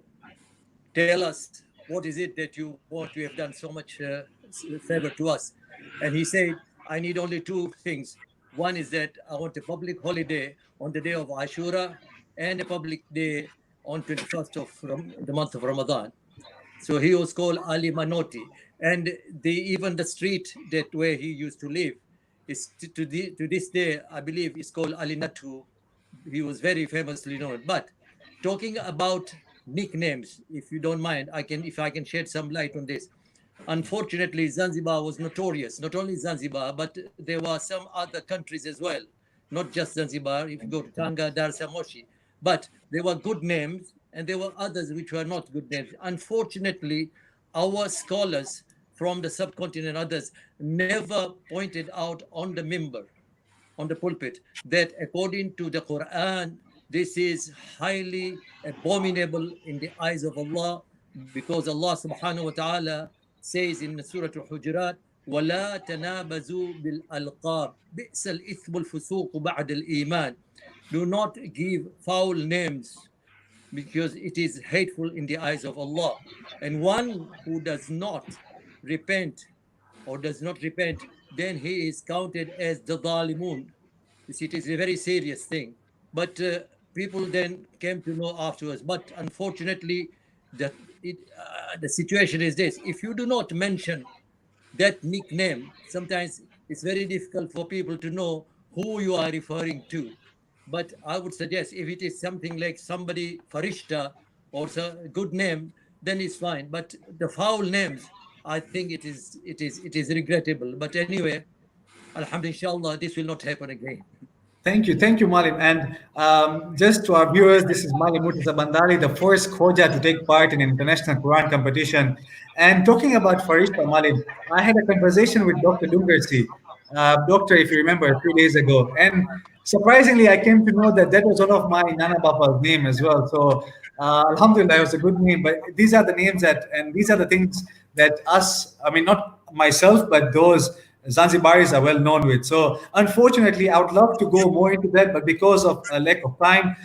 tell us, what is it that you want? You have done so much favor to us. And he said, I need only two things. One is that I want a public holiday on the day of Ashura and a public day on 21st of the month of Ramadan. So he was called Ali Manotti. And even the street that where he used to live is to this day, I believe, is called Ali Natu. He was very famously known. But talking about nicknames, if you don't mind, if I can shed some light on this. Unfortunately, Zanzibar was notorious, not only Zanzibar, but there were some other countries as well, not just Zanzibar. If you go to Tanga, Dar es Moshi, but there were good names and there were others which were not good names. Unfortunately, our scholars from the subcontinent, others, never pointed out on the minbar, on the pulpit, that according to the Quran, this is highly abominable in the eyes of Allah, because Allah subhanahu wa ta'ala says in Surah Al-Hujurat, وَلَا تَنَابَزُوا بِالْأَلْقَابِ بِئْسَ الْإِثْمُ الْفُسُوقُ بَعْدَ الْإِيمَانِ. Do not give foul names, because it is hateful in the eyes of Allah. And one who does not repent or does not repent, then he is counted as the Dhalimun. You see, it is a very serious thing. But people then came to know afterwards. But unfortunately, the situation is this. If you do not mention that nickname, sometimes it's very difficult for people to know who you are referring to. But I would suggest if it is something like somebody Farishta or a good name, then it's fine. But the foul names, I think it is regrettable. But anyway, alhamdulillah, inshallah, this will not happen again. Thank you, Malim. And just to our viewers, this is Malim Murtaza Bandari, the first Khoja to take part in an international Quran competition. And talking about Farishta, Malim, I had a conversation with Dr. Dungarsi, doctor, if you remember, a few days ago. And surprisingly, I came to know that that was one of my Nana Bapa's name as well. So Alhamdulillah, it was a good name. But these are the names and these are the things that not myself, but those Zanzibaris are well known with. So unfortunately, I would love to go more into that, but because of a lack of time,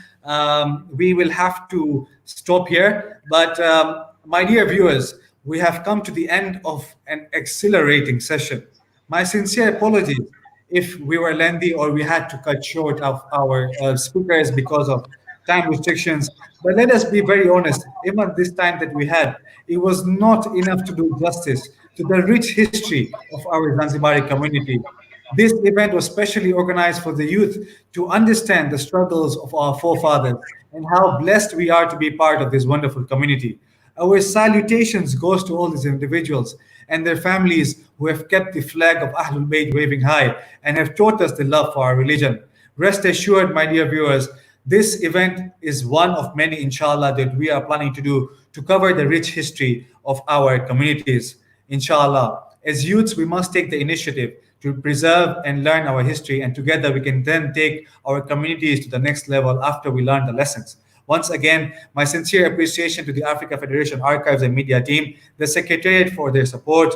we will have to stop here. But my dear viewers, we have come to the end of an exhilarating session. My sincere apologies if we were lengthy or we had to cut short of our speakers because of time restrictions. But let us be very honest, even this time that we had, it was not enough to do justice to the rich history of our Zanzibari community. This event was specially organized for the youth to understand the struggles of our forefathers and how blessed we are to be part of this wonderful community. Our salutations goes to all these individuals and their families who have kept the flag of Ahlul Bayt waving high and have taught us the love for our religion. Rest assured, my dear viewers, this event is one of many, inshallah, that we are planning to do to cover the rich history of our communities. Inshallah, as youths, we must take the initiative to preserve and learn our history, and together we can then take our communities to the next level after we learn the lessons. Once again, my sincere appreciation to the Africa Federation Archives and Media team, the Secretariat for their support,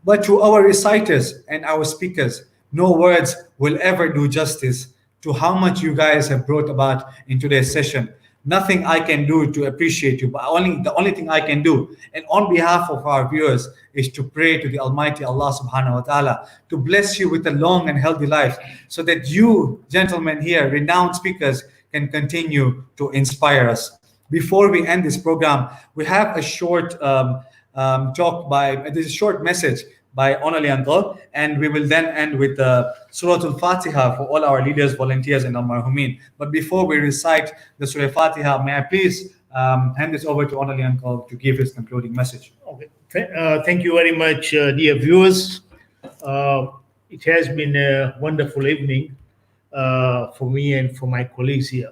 but to our reciters and our speakers, no words will ever do justice to how much you guys have brought about in today's session. Nothing I can do to appreciate you, but the only thing I can do, and on behalf of our viewers, is to pray to the Almighty Allah subhanahu wa ta'ala to bless you with a long and healthy life, so that you, gentlemen here, renowned speakers, can continue to inspire us. Before we end this program, we have a short short message by Onali Uncle, and we will then end with Surah Al-Fatiha for all our leaders, volunteers, and Al-Marhumin. But before we recite the Surah Al-Fatiha, may I please hand this over to Onali Uncle to give his concluding message. Okay. Thank you very much, dear viewers. It has been a wonderful evening for me and for my colleagues here.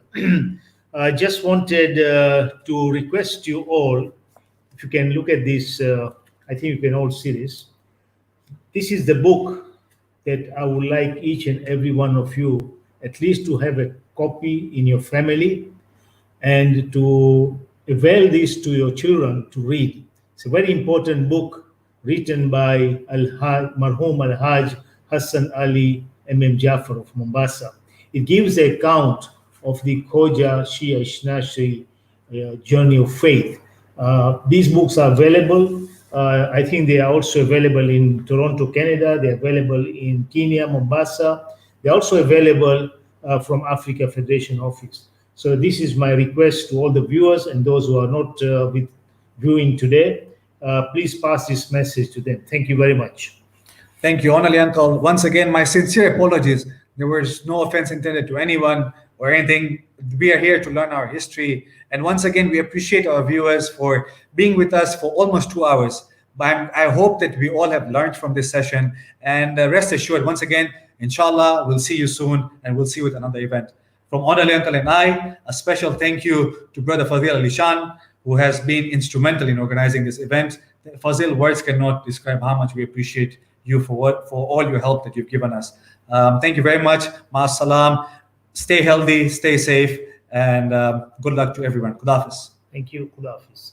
I just wanted to request you all, if you can look at this, I think you can all see this. This is the book that I would like each and every one of you at least to have a copy in your family and to avail this to your children to read. It's a very important book written by Marhum Al-Haj Hassan Ali M.M. Jafar of Mombasa. It gives the account of the Khoja Shia Ishnashri journey of faith. These books are available. I think they are also available in Toronto, Canada. They're available in Kenya, Mombasa. They're also available from Africa Federation office. So this is my request to all the viewers and those who are not viewing today. Please pass this message to them. Thank you very much. Thank you, Onali Uncle. Once again, my sincere apologies. There was no offense intended to anyone or anything. We are here to learn our history. And once again, we appreciate our viewers for being with us for almost 2 hours. But I hope that we all have learned from this session. And rest assured, once again, inshallah, we'll see you soon and we'll see you at another event. From Onali Uncle and I, a special thank you to Brother Fazil Alishan, who has been instrumental in organizing this event. Fazil, words cannot describe how much we appreciate you for all your help that you've given us. Thank you very much. Ma'as-salam. Stay healthy, stay safe, and good luck to everyone. Khudafis. Thank you. Khudafis.